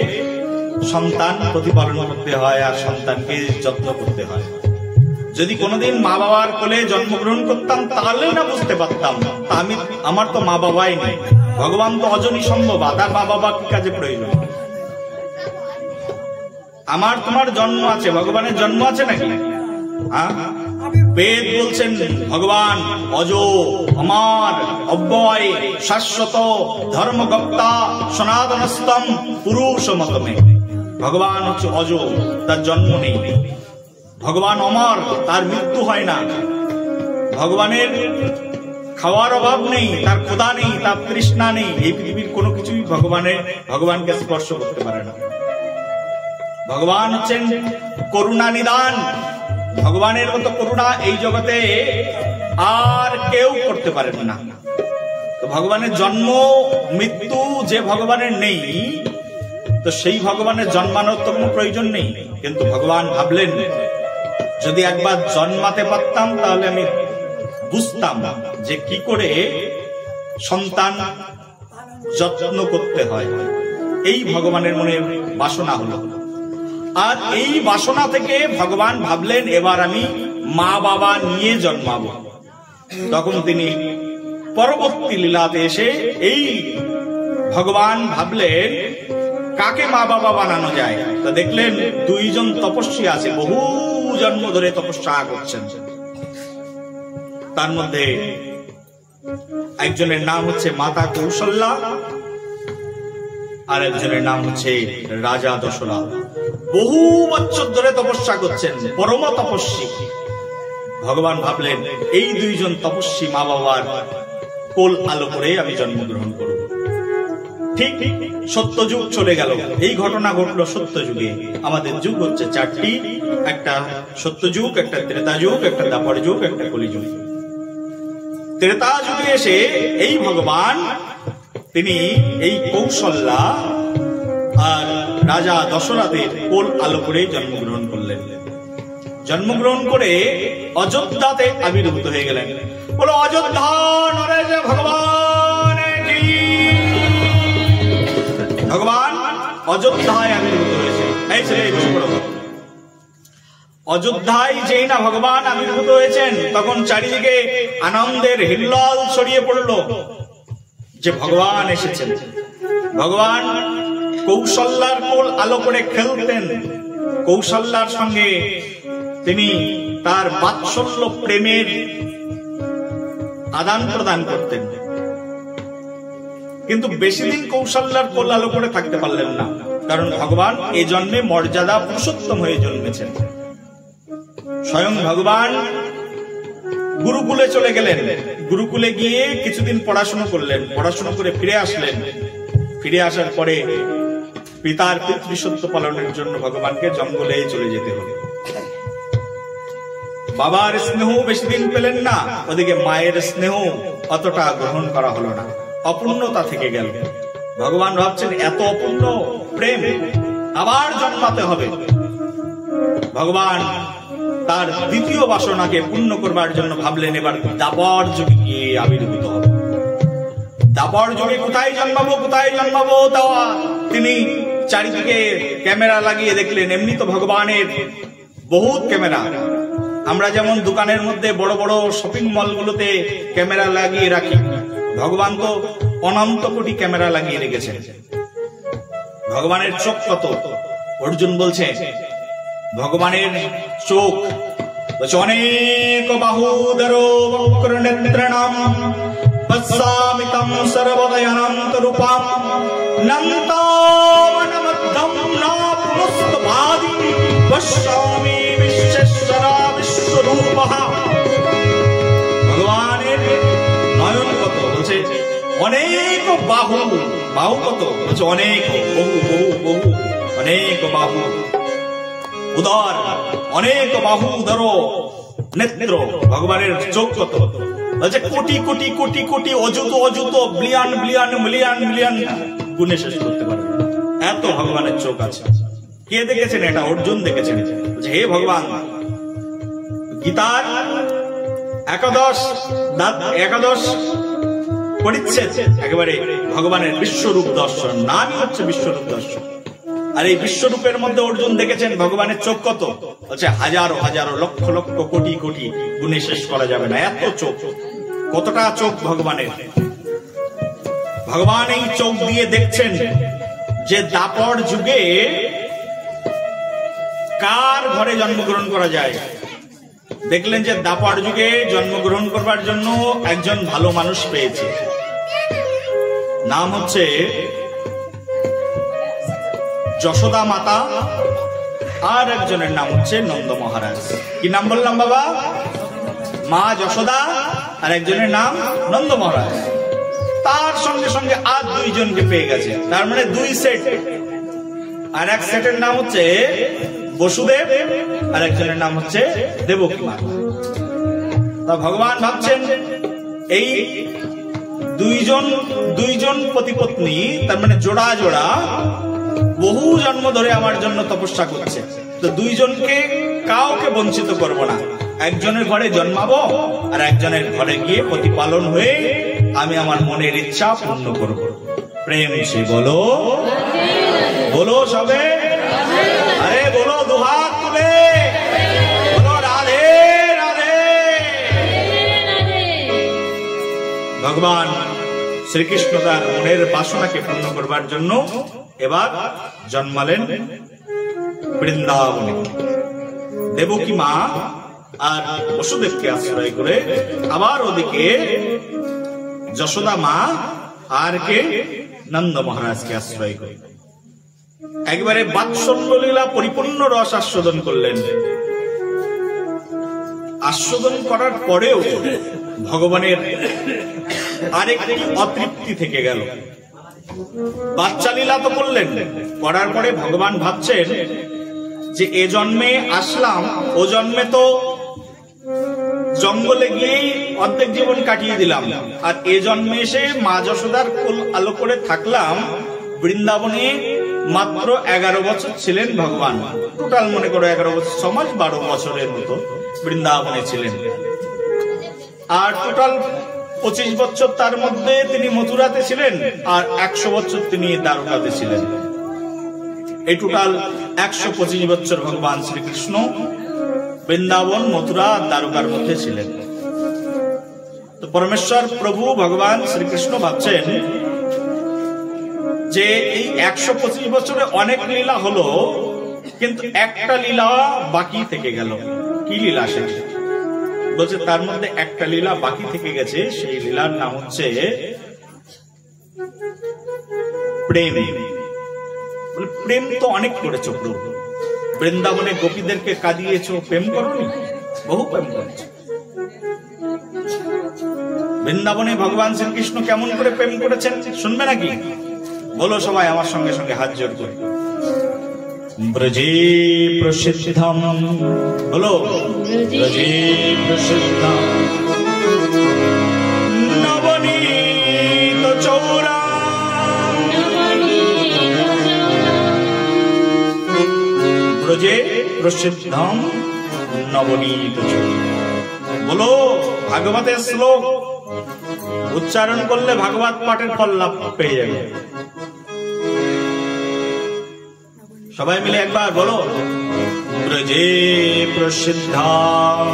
সন্তান প্রতিপালন করতে হয় আর সন্তানকে যত্ন করতে হয়। যদি কোনোদিন মা বাবার কোলে জন্মগ্রহণ করতাম তাহলে না বুঝতে পারতাম। তা আমি, আমার তো মা বাবাই নেই। ভগবান তো অজনী সম্ভব, তার মা বাবা কি কাজে প্রয়োজন? আমার তোমার জন্ম আছে, ভগবানের জন্ম আছে নাকি? হ্যাঁ, বেদ বলছেন ভগবান অজ, অমর, অব্যয়, শাশ্বত, ধর্মগপ্তা, সনাতনস্তম, পুরুষমতমে। ভগবান হচ্ছে অজ, তার জন্ম নেই। ভগবান অমর, তার মৃত্যু হয় না। ভগবানের খাওয়ার অভাব নেই, তার ক্ষুধা নেই, তার তৃষ্ণা নেই। এই পৃথিবীর কোনো কিছুই ভগবানকে স্পর্শ করতে পারে না। ভগবান হচ্ছেন করুণা নিদান। ভগবানের মতো করুণা এই জগতে আর কেউ করতে পারেন না। তো ভগবানের জন্ম মৃত্যু যে ভগবানের নেই, তো সেই ভগবানের জন্মানোর তো কোনো প্রয়োজন নেই। কিন্তু ভগবান ভাবলেন যদি একবার জন্মাতে পারতাম তাহলে আমি বুঝতাম যে কি করে সন্তান যত্ন করতে হয়। এই ভগবানের মনে বাসনা হলো। আর এই বাসনা থেকে ভগবান ভাবলেন এবার আমি মা বাবা নিয়ে জন্মাবো। তখন তিনি পরবর্তী লীলাতে এসে এই ভগবান ভাবলেন কাকে মা বাবা বানানো যায়। তো দেখলেন দুইজন তপস্বী আছে, বহু জন্ম ধরে তপস্যা করছেন। তার মধ্যে একজনের নাম হচ্ছে মাতা কৌশল্যা, আর একজনের নাম হচ্ছে রাজা দশরথ। বহু বছর ধরে তপস্যা করছেন, পরম তপস্বী। ভগবান ভাবলেন এই দুইজন তপস্বী মা বাবার কোল আলো করে আমি জন্মগ্রহণ করব। ঠিক সত্যযুগ চলে গেল। এই ঘটনা ঘটলো সত্যযুগে। আমাদের যুগ হচ্ছে চারটি, একটা সত্যযুগ, একটা ত্রেতা যুগ, একটা দ্বাপর যুগ, একটা কলিযুগ। ত্রেতা যুগে এসে এই ভগবান তিনি এই কৌশল্যা আর রাজা দশরথের কোল আলো করে জন্মগ্রহণ করলেন। জন্মগ্রহণ করে অযোধ্যাতে আবির্ভূত হয়ে গেলেন। বলো অযোধ্যা নরেশ ভগবান কি। ভগবান অযোধ্যায় আবির্ভূত হয়েছে। এই ছেলে অযোধ্যায় যেই না ভগবান আবির্ভূত হয়েছেন, তখন চারিদিকে আনন্দের হিল্লোল ছড়িয়ে পড়ল যে ভগবান এসেছেন। ভগবান কৌশল্যার কোল আলো করে খেলতেন। কৌশল্যার সঙ্গে তিনি তার বাৎসল্য প্রেমের আদান প্রদান করতেন। কিন্তু বেশি দিন কৌশল্যার কোল আলো করে থাকতে পারলেন না, কারণ ভগবান এ জন্মে মর্যাদা পুরুষোত্তম হয়ে জন্মেছেন। স্বয়ং ভগবান গুরুকুলে চলে গেলেন। গুরুকুলে গিয়ে কিছুদিন পড়াশোনা করলেন। পড়াশোনা করে ফিরে আসলেন। ফিরে আসার পরে পিতার পিতৃসত্য পালনের জন্য ভগবানকে জঙ্গলে চলে যেতে হলো। বাবার স্নেহ বেশি দিন পেলেন না, ওদিকে মায়ের স্নেহ অতটা গ্রহণ করা হলো না, অপূর্ণতা থেকে গেল। ভগবান ভাবছেন এত অপূর্ণ প্রেম আবার জন্মাতে হবে। ভগবান তার দ্বিতীয় বাসনাকে পূর্ণ করবার জন্য ভাবলেন এবার দাপর যুগে গিয়ে আবির্ভূত হবে। দাপর যুগে কোথায় জন্মাবো তা তিনি চারিদিকে ক্যামেরা লাগিয়ে দেখলেন। এমনি তো ভগবানের বহুত ক্যামেরা, আমরা যেমন দোকানের মধ্যে বড় বড় শপিং মলগুলোতে ক্যামেরা লাগিয়ে রাখি, ভগবান তো অনন্ত কোটি ক্যামেরা লাগিয়ে রেখেছেন। ভগবানের চোখ কত? অর্জুন বলছে ভগবানের চোখ অনেক বাহুদর বক্র নেত্রণাম পশ্যামি তম সর্বদয়ানন্ত রূপম নন্তাবনমধ্যম নাপুস্তভাদি পশ্যামি বিশ্বশ্বরা বিশ্বরূপঃ। ভগবানের নয়ন কত? বলছে অনেক বাহু। বাহু কত? বলছে অনেক, বহু বহু বহু, অনেক বাহু। উদর অনেক বাহু উদর নেত্র। ভগবানের চোখ কত? বলছে কোটি কোটি কোটি কোটি, অযুত অযুত, বিলিয়ন বিলিয়ন মিলিয়ন মিলিয়ন, গুণে শেষ করতে পারে এত ভগবানের চোখ আছে। কে দেখেছেন এটা? অর্জুন দেখেছেন। হে ভগবান, গীতার একাদশ পরিচ্ছেদ একেবারে ভগবানের বিশ্বরূপ দর্শন, নামই হচ্ছে বিশ্বরূপ দর্শন। আর এই বিশ্বরূপের মধ্যে অর্জুন দেখেছেন ভগবানের চোখ কত? বলছে হাজারো হাজারো, লক্ষ লক্ষ, কোটি কোটি, গুণে শেষ করা যাবে না এত চোখ। কতটা চোখ ভগবানের! ভগবান এই চোখ দিয়ে দেখছেন যে দাপর যুগে কার ঘরে জন্মগ্রহণ করা যায়। দেখলেন যে দাপর যুগে জন্মগ্রহণ করবার জন্য একজন ভালো মানুষ পেয়েছে, নাম হচ্ছে যশোদা মাতা, আর একজনের নাম হচ্ছে নন্দ মহারাজ। কি নাম বললাম বাবা? মা যশোদা আর একজনের নাম নন্দ মহারাজ। তার সঙ্গে সঙ্গে আর দুইজনকে পেয়ে গেছে, তার মানে দুই সেট। আর এক সেটের নাম হচ্ছে বসুদেব, আর একজনের নাম হচ্ছে দেবকী মা। তা ভগবান ভাবছেন এই দুইজন পতিপত্নী, তার মানে জোড়া জোড়া, বহু জন্ম ধরে আমার জন্য তপস্যা করছে, তো দুইজনকে কাউকে বঞ্চিত করব না। একজনের ঘরে জন্মাবো আর একজনের ঘরে গিয়ে প্রতিপালন হয়ে আমি আমার মনের ইচ্ছা পূর্ণ করব। প্রেম সে বলো, বলো সবে, আরে বলো দুহাত তুলে, বলো রাধে রাধে। ভগবান শ্রীকৃষ্ণ তার মনের বাসনাকে পূর্ণ করবার জন্য এবার জন্মালেন বৃন্দাবনে। দেবকী মা আর বসুদেবকে আশ্রয় করে, আবার ওদিকে যশোদা মা আর কে নন্দ মহারাজকে আশ্রয় করে একবারে বাৎসল্য লীলা পরিপূর্ণ রস আস্বাদন করলেন। আস্বাদন করার পরেও ভগবানের আরেকটি অতৃপ্তি থেকে গেল। বাচ্চা লীলা তো করলেন, করার পরে ভগবান ভাবছেন যে এ জন্মে আসলাম, ও জন্মে তো জঙ্গলে গিয়েই অর্ধেক জীবন কাটিয়ে দিলাম, আর এ জন্মে এসে মা যশোদার কোল আলো করে থাকলাম। বৃন্দাবনে মাত্র 11 বছর ছিলেন ভগবান, টোটাল মনে করো 11 বছর, 6 মাস 12 বছরের মতো বৃন্দাবনে ছিলেন। আর টোটাল 25 বছর তার মধ্যে তিনি মথুরাতে ছিলেন, আর 100 বছর তিনি দ্বারকাতে ছিলেন। এই টোটাল 125 বছর ভগবান শ্রীকৃষ্ণ বৃন্দাবন, মথুরা, দ্বারকার মধ্যে ছিলেন। তো পরমেশ্বর প্রভু ভগবান শ্রীকৃষ্ণ ভাবছেন যে এই 125 বছরে অনেক লীলা হলো, কিন্তু একটা লীলা বাকি থেকে গেল। কি লীলা সেটা? বলছে তার মধ্যে একটা লীলা বাকি থেকে গেছে, সেই লীলার নাম হচ্ছে প্রেম। প্রেম তো অনেক করেছো প্রভু, বৃন্দাবনে গোপীদেরকে কাঁদিয়েছো, প্রেম করোনি? বহু প্রেম করেছো। বৃন্দাবনে ভগবান শ্রীকৃষ্ণ কেমন করে প্রেম করেছেন শুনবে নাকি? বলো সবাই আমার সঙ্গে সঙ্গে হাত জোড় করে, ব্রজে প্রসিদ্ধম, বলো ব্রজে প্রসিদ্ধম নবনীত চৌরাম ব্রজে প্রসিদ্ধম নবনীত চৌরাম। বলো ভাগবতের শ্লোক উচ্চারণ করলে ভাগবত পাঠের ফল লাভ পেয়ে যাবে। সবাই মিলে একবার বলো, ব্রজে প্রসিদ্ধম।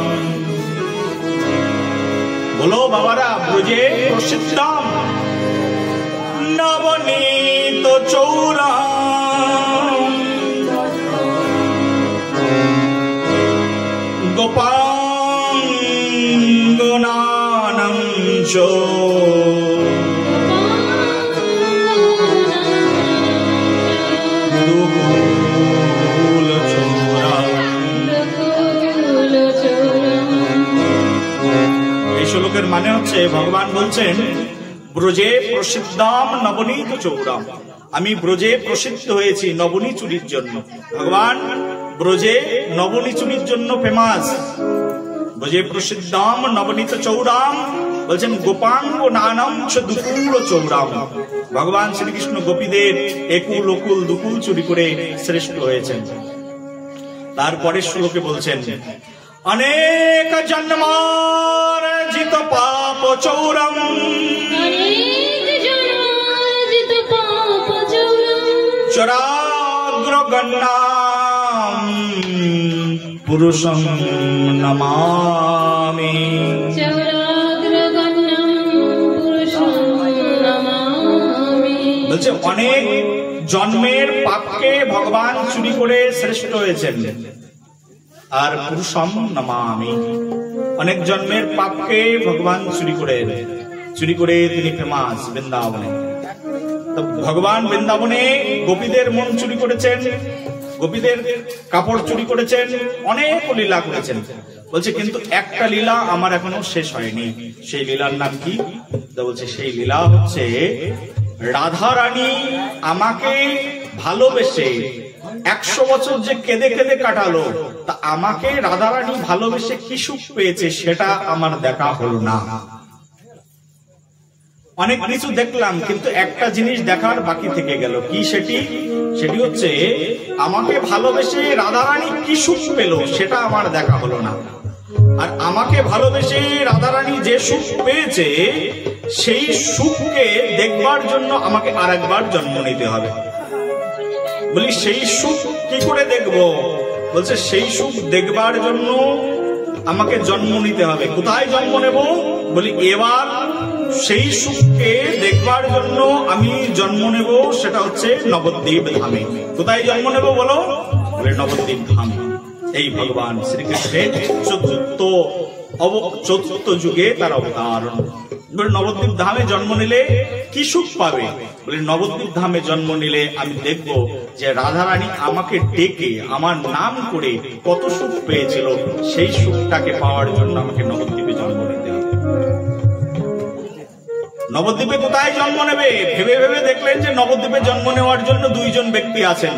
বলো বাবারা, ব্রজে প্রসিদ্ধম নবনীত চৌরাম গোপাঙ্গনানাং চ দুকুল চৌরাম। এই শ্লোকের মানে হচ্ছে ভগবান বলছেন ব্রজে প্রসিদ্ধম নবনীত চৌরাম, আমি ব্রজে প্রসিদ্ধ হয়েছি নবনী চুরির জন্য। ভগবান ব্রজে নবনী চুরির জন্য ফেমাস। ব্রজে প্রসিদ্ধম নবনীত চৌরাম বলছেন গোপাঙ্গ নানাম চ দুকুল চৌরাম। ভগবান শ্রীকৃষ্ণ গোপীদের একুল অকুল দুকুল চুরি করে শ্রেষ্ঠ হয়েছেন। তারপরে শ্লোকে বলছেন অনেক জন্মার্জিত পাপ চৌরাম চরাগ্রগণ্যাম পুরুষং নমামি। বলছে অনেক জন্মের পাপকে ভগবান চুরি করে শ্রেষ্ঠ হয়েছেন। আর পুরুষম নমামি, অনেক জন্মের পাপকে ভগবান চুরি করে তিনি ফেমাস বৃন্দাবনে। ভগবান বৃন্দাবনে গোপীদের মন চুরি করেছেন, গোপীদের কাপড় চুরি করেছেন, অনেক লীলা করেছেন। বলছে কিন্তু একটা লীলা আমার এখনো শেষ হয়নি। সেই লীলার নাম কি? বলছে সেই লীলা হচ্ছে রাধা রানী আমাকে ভালোবেসে 100 বছর যে কেঁদে কেঁদে কাটালো, তা আমাকে রাধা রানী ভালোবেসে কি সুখ পেয়েছে সেটা আমার দেখা হলো না। অনেক কিছু দেখলাম কিন্তু একটা জিনিস দেখার বাকি থেকে গেল। কি সেটি? সেটি হচ্ছে আমাকে ভালোবেসে রাধারানী কি সুখ পেল সেটা আমার দেখা হলো না। আর আমাকে ভালোবেসে রাধারানী যে সুখ পেয়েছে সেই সুখকে দেখবার জন্য আমাকে আরেকবার জন্ম নিতে হবে। বলি সেই সুখ কি করে দেখবো? বলছে সেই সুখ দেখবার জন্য আমাকে জন্ম নিতে হবে। কোথায় জন্ম নেব? বলি এবার সেই সুখকে দেখবার জন্য আমি জন্ম নেব, সেটা হচ্ছে নবদ্বীপ ধামে। কোথায় জন্ম নেব বলো? বলে নবদ্বীপ ধামে। এই ভগবান শ্রীকৃষ্ণের চতুর্থ যুগে তার অবতারণ। নবদ্বীপ ধামে জন্ম নিলে কি সুখ পাবে? বলে নবদ্বীপ ধামে জন্ম নিলে আমি দেখব যে রাধারানী আমাকে ডেকে আমার নাম করে কত সুখ পেয়েছিল, সেই সুখটাকে পাওয়ার জন্য আমাকে নবদ্বীপে জন্ম নিতে হবে। নবদ্বীপে কোথায় জন্ম নেবে? ভেবে ভেবে দেখলেন যে নবদ্বীপে জন্ম নেওয়ার জন্য দুইজন ব্যক্তি আছেন।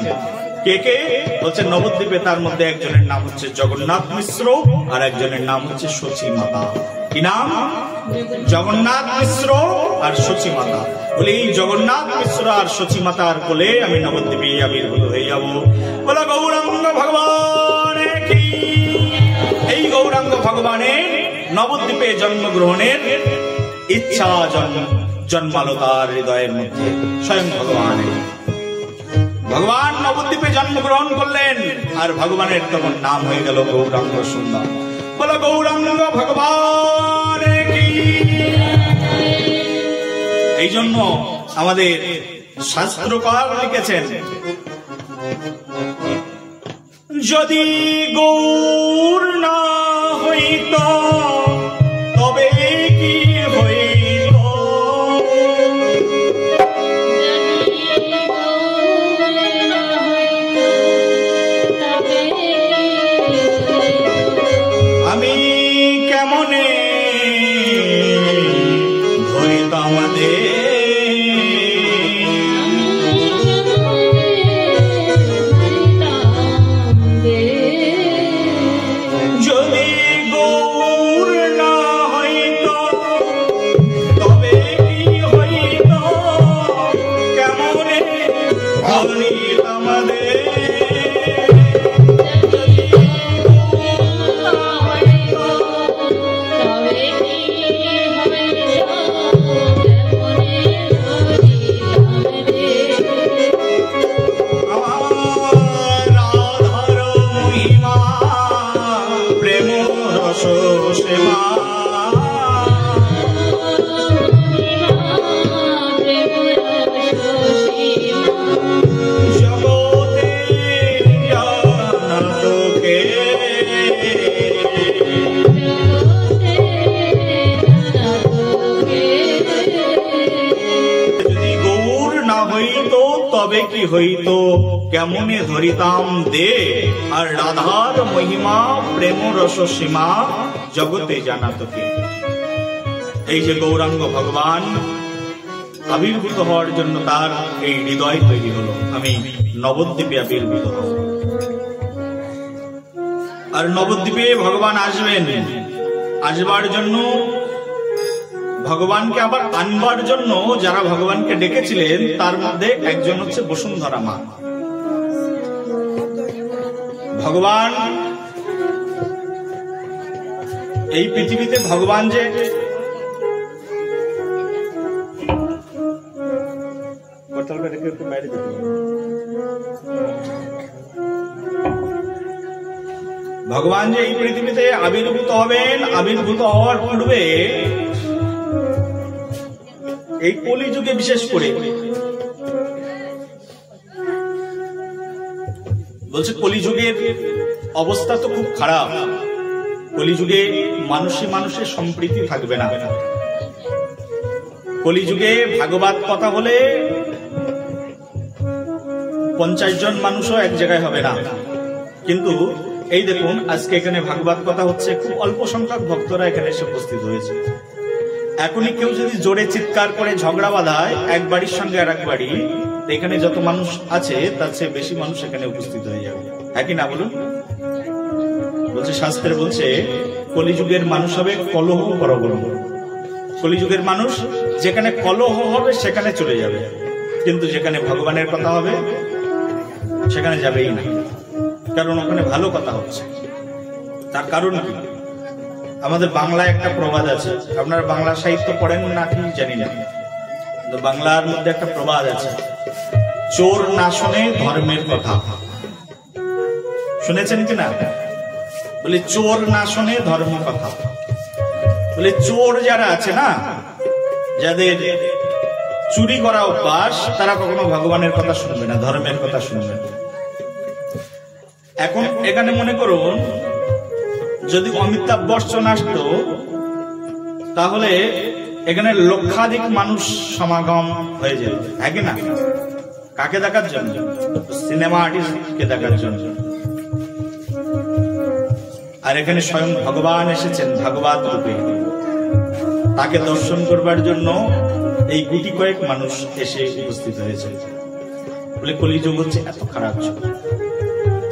কে কে? বলছে নবদ্বীপে তার মধ্যে একজনের নাম হচ্ছে জগন্নাথ মিশ্র আর একজনের নাম হচ্ছে সচী মাতা। কি নাম? জগন্নাথ মিশ্র আর সচী মাতা। বলে এই জগন্নাথ মিশ্র আর সচী মাতার কোলে আমি নবদ্বীপে আবির্ভূত হয়ে যাব। বলে গৌরাঙ্গ ভগবানের কি? এই গৌরাঙ্গ ভগবানের নবদ্বীপে জন্মগ্রহণের ইচ্ছা জন্মালো তার হৃদয়ের মধ্যে। স্বয়ং ভগবান নবদ্বীপে জন্মগ্রহণ করলেন আর ভগবানের তখন নাম হয়ে গেল গৌরাঙ্গ সুন্দর। বলো গৌরাঙ্গ ভগবান কি? এই জন্য আমাদের শাস্ত্রকার লিখেছেন যদি গৌর না হইত তবে কি হইত, আমি কেমনে ধরিতাম দে, যদি গৌর না হইত তবে কি হইত, কেমনে ধরিতাম দে। কোটি হইতো কেমনে ধরিতাম দে, আর রাধার মহিমা প্রেম রস সীমা জগতে জানাতো কে। এই যে গৌরাঙ্গ ভগবান আবির্ভূত হওয়ার জন্য তার এই হৃদয় তৈরি হলো, আমি নবদ্বীপে আবির্ভূত হব। আর নবদ্বীপে ভগবান আসবেন, আসবার জন্য ভগবানকে আবার আনবার জন্য যারা ভগবানকে ডেকেছিলেন তার মধ্যে একজন হচ্ছে বসুন্ধরা মা। ভগবান এই পৃথিবীতে ভগবান যে ভগবান যে এই পৃথিবীতে আবির্ভূত হবেন, আবির্ভূত হওয়ার পূর্বে এই কলিযুগে বিশেষ করে বলছে কলিযুগের অবস্থা তো খুব খারাপ। কলিযুগে মানুষে মানুষের সম্প্রীতি থাকবে না। কলিযুগে ভাগবত কথা হলে 50 জন মানুষও এক জায়গায় হবে না। কিন্তু এই দেখুন আজকে এখানে ভাগবত কথা হচ্ছে, খুব অল্প সংখ্যক ভক্তরা এখানে এসে উপস্থিত হয়েছে। এখনই কেউ যদি জোরে চিৎকার করে ঝগড়া বাঁধায় এক বাড়ির সঙ্গে আর এক বাড়ি, এখানে যত মানুষ আছে তার চেয়ে বেশি মানুষ এখানে উপস্থিত হয়ে যাবে, একই না বলুন? বলছে শাস্ত্রে বলছে কলিযুগের মানুষ হবে কলহ করবল। কলিযুগের মানুষ যেখানে কলহ হবে সেখানে চলে যাবে, কিন্তু যেখানে ভগবানের কথা হবে সেখানে যাবেই না, কারণ ওখানে ভালো কথা হচ্ছে। তার কারণ কি? আমাদের বাংলায় একটা প্রবাদ আছে, আপনারা বাংলা সাহিত্য পড়েন নাকি জানি না, তো বাংলার মধ্যে একটা প্রবাদ আছে, চোর না শোনে ধর্মের কথা। শুনেছেন কিনা? বলে চোর না শোনে ধর্ম কথা। বলে চোর যারা আছে না, যাদের চুরি করা অভ্যাস, তারা কখনো ভগবানের কথা শুনবে না, ধর্মের কথা শুনবে না। এখন এখানে মনে করুন যদি অমিতাভ বচ্চন আসতো তাহলে এখানে লক্ষাধিক মানুষ সমাগম হয়ে যেত, হ্যাঁ কি না? কাকে দেখার জন্য? সিনেমা আর্টিস্টকে দেখার জন্য। আর এখানে স্বয়ং ভগবান এসেছেন ভাগবত রূপে, তাকে দর্শন করবার জন্য এই গুটি কয়েক মানুষ এসে উপস্থিত হয়েছে। বলে কলিযুগ হচ্ছে এত খারাপ যুগ।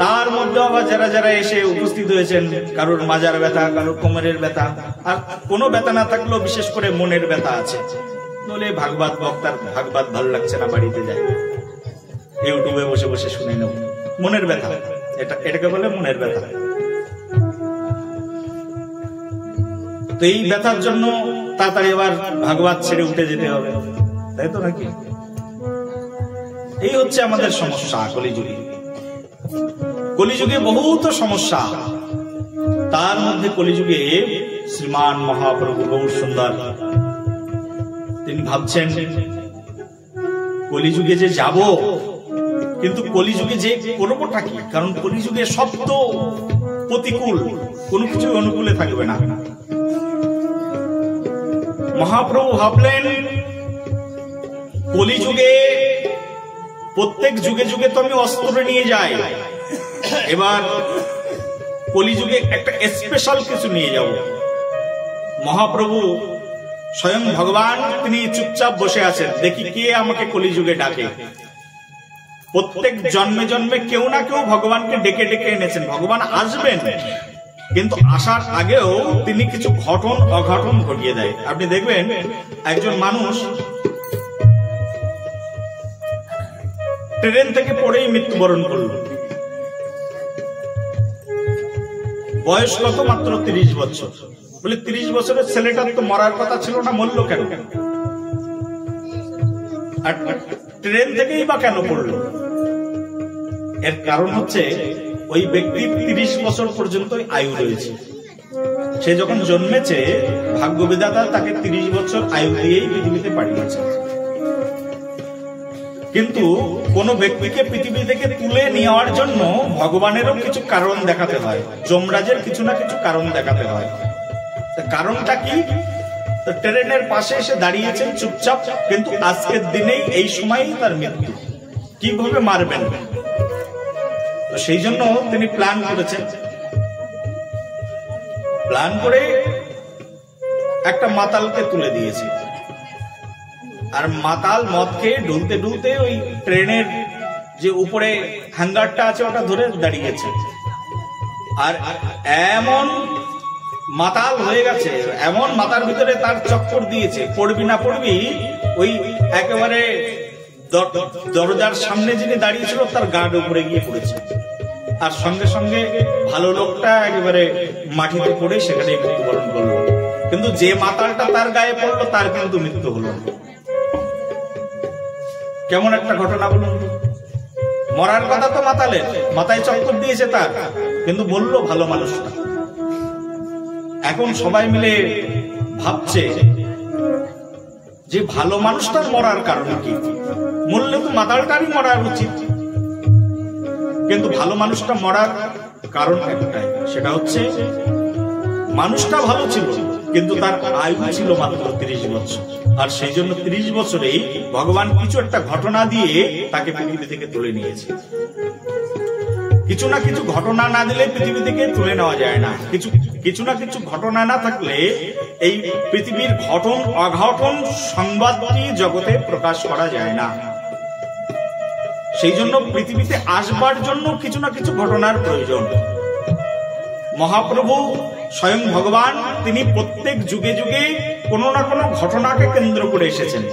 তার মধ্যে আবার যারা যারা এসে উপস্থিত হয়েছেন, কারোর মাজার ব্যথা, কারোর কোমরের ব্যথা, আর কোনো ব্যথা না থাকলেও বিশেষ করে মনের ব্যথা আছে, বলে ভাগবত বক্তার ভাগবত ভালো লাগছে না, বাড়িতে যায় ইউটিউবে বসে বসে শুনে নেব। মনের ব্যথা, এটাকে বলে মনের ব্যথা। তো এই ব্যথার জন্য তাড়াতাড়ি আবার ভাগবত ছেড়ে উঠে যেতে হবে, তাই তো নাকি? এই হচ্ছে আমাদের সমস্যা কলিযুগে। কলিযুগে বহুত সমস্যা, তার মধ্যে কলিযুগে শ্রীমান মহাপ্রভু গৌর সুন্দর তিনি ভাবছেন কলিযুগে যে যাব, কিন্তু কলিযুগে যে করবোটা কি? কারণ কলিযুগে সব তো প্রতিকূল, কোনো কিছু অনুকূলে থাকবে না। মহাপ্রভু ভাবলেন কলিযুগে প্রত্যেক যুগে যুগে তো আমি অস্ত্র নিয়ে যাই, এবার কলিযুগে একটা স্পেশাল কিছু নিয়ে যাব। মহাপ্রভু স্বয়ং ভগবান তিনি চুপচাপ বসে আছেন, দেখি কে আমাকে কলিযুগে ডাকে। প্রত্যেক জন্মে জন্মে কেউ না কেউ ভগবানকে ডেকে ডেকে এনেছেন। ভগবান আসবেন, কিন্তু আসার আগেও তিনি কিছু ঘটন অঘটন ঘটিয়ে দেয়। আপনি দেখবেন একজন মানুষ ট্রেন থেকে পড়েই মৃত্যুবরণ করল, বয়স কত? মাত্র 30 বছর। বলে 30 বছরের ছেলেটার তো মরার কথা ছিল না, মরল কেন? আর ট্রেন থেকেই বা কেন পড়ল? এর কারণ হচ্ছে ওই ব্যক্তির 30 বছর পর্যন্ত আয়ু রয়েছে। সে যখন জন্মেছে ভাগ্যবিধাতা তাকে 30 বছর আয়ু দিয়েই পৃথিবীতে পাঠিয়েছে। কিন্তু কোন ব্যক্তিকে পৃথিবী থেকে তুলে নেওয়ার জন্য ভগবানেরও কিছু কারণ দেখাতে হয়, যমরাজের কিছু না কিছু কারণ দেখাতে হয়। কারণটা কি? ট্রেনের পাশে এসে দাঁড়িয়েছেন চুপচাপ, কিন্তু আজকের দিনেই এই সময়ই তার মৃত্যু। কিভাবে মারবেন। তো সেই জন্য তিনি প্ল্যান করেছেন, প্ল্যান করে একটা মাতালকে তুলে দিয়েছে। আর মাতাল মদ খেয়ে ঢুলতে ঢুলতে ওই ট্রেনের যে উপরে হ্যাঙ্গারটা আছে ওটা ধরে দাঁড়িয়েছে। আর এমন মাতাল হয়ে গেছে, এমন মাথার ভিতরে তার চক্কর দিয়েছে, পড়বি না পড়বি ওই একেবারে দরজার সামনে যিনি দাঁড়িয়েছিল তার গার্ড উপরে গিয়ে পড়েছে। আর সঙ্গে সঙ্গে ভালো লোকটা একেবারে মাটিতে পড়ে সেখানে মৃত্যুবরণ করলো। কিন্তু যে মাতালটা তার গায়ে পড়লো তার কিন্তু মৃত্যু হলো। কেমন একটা ঘটনা বলুন। মরার কথা তো মাতালের, মাথায় চক্কর দিয়েছে তার, কিন্তু বললো ভালো মানুষটা। এখন সবাই মিলে ভাবছে যে ভালো মানুষটার মরার কারণ কি? মরলে তো মাতালটারই মরার উচিত। কিন্তু ভালো মানুষটা মরার কারণ একটাই, সেটা হচ্ছে মানুষটা ভালো ছিল কিন্তু তার আয়ু ছিল মাত্র 30 বছর। আর সেই জন্য 30 বছরেই ভগবান কিছু একটা ঘটনা দিয়ে তাকে পৃথিবী থেকে তুলে নিয়েছে। কিছু না কিছু ঘটনা না দিলে পৃথিবী থেকে তুলে নেওয়া যায় না। কিছু না কিছু ঘটনা না থাকলে এই পৃথিবীর ঘটন অঘটন সংবাদটি জগতে প্রকাশ করা যায় না। সেই জন্য পৃথিবীতে আসবার জন্য কিছু না কিছু ঘটনার প্রয়োজন। মহাপ্রভু স্বয়ং ভগবান তিনি প্রত্যেক যুগে যুগে কোনো না কোনো ঘটনাকে কেন্দ্র করে এসেছেন।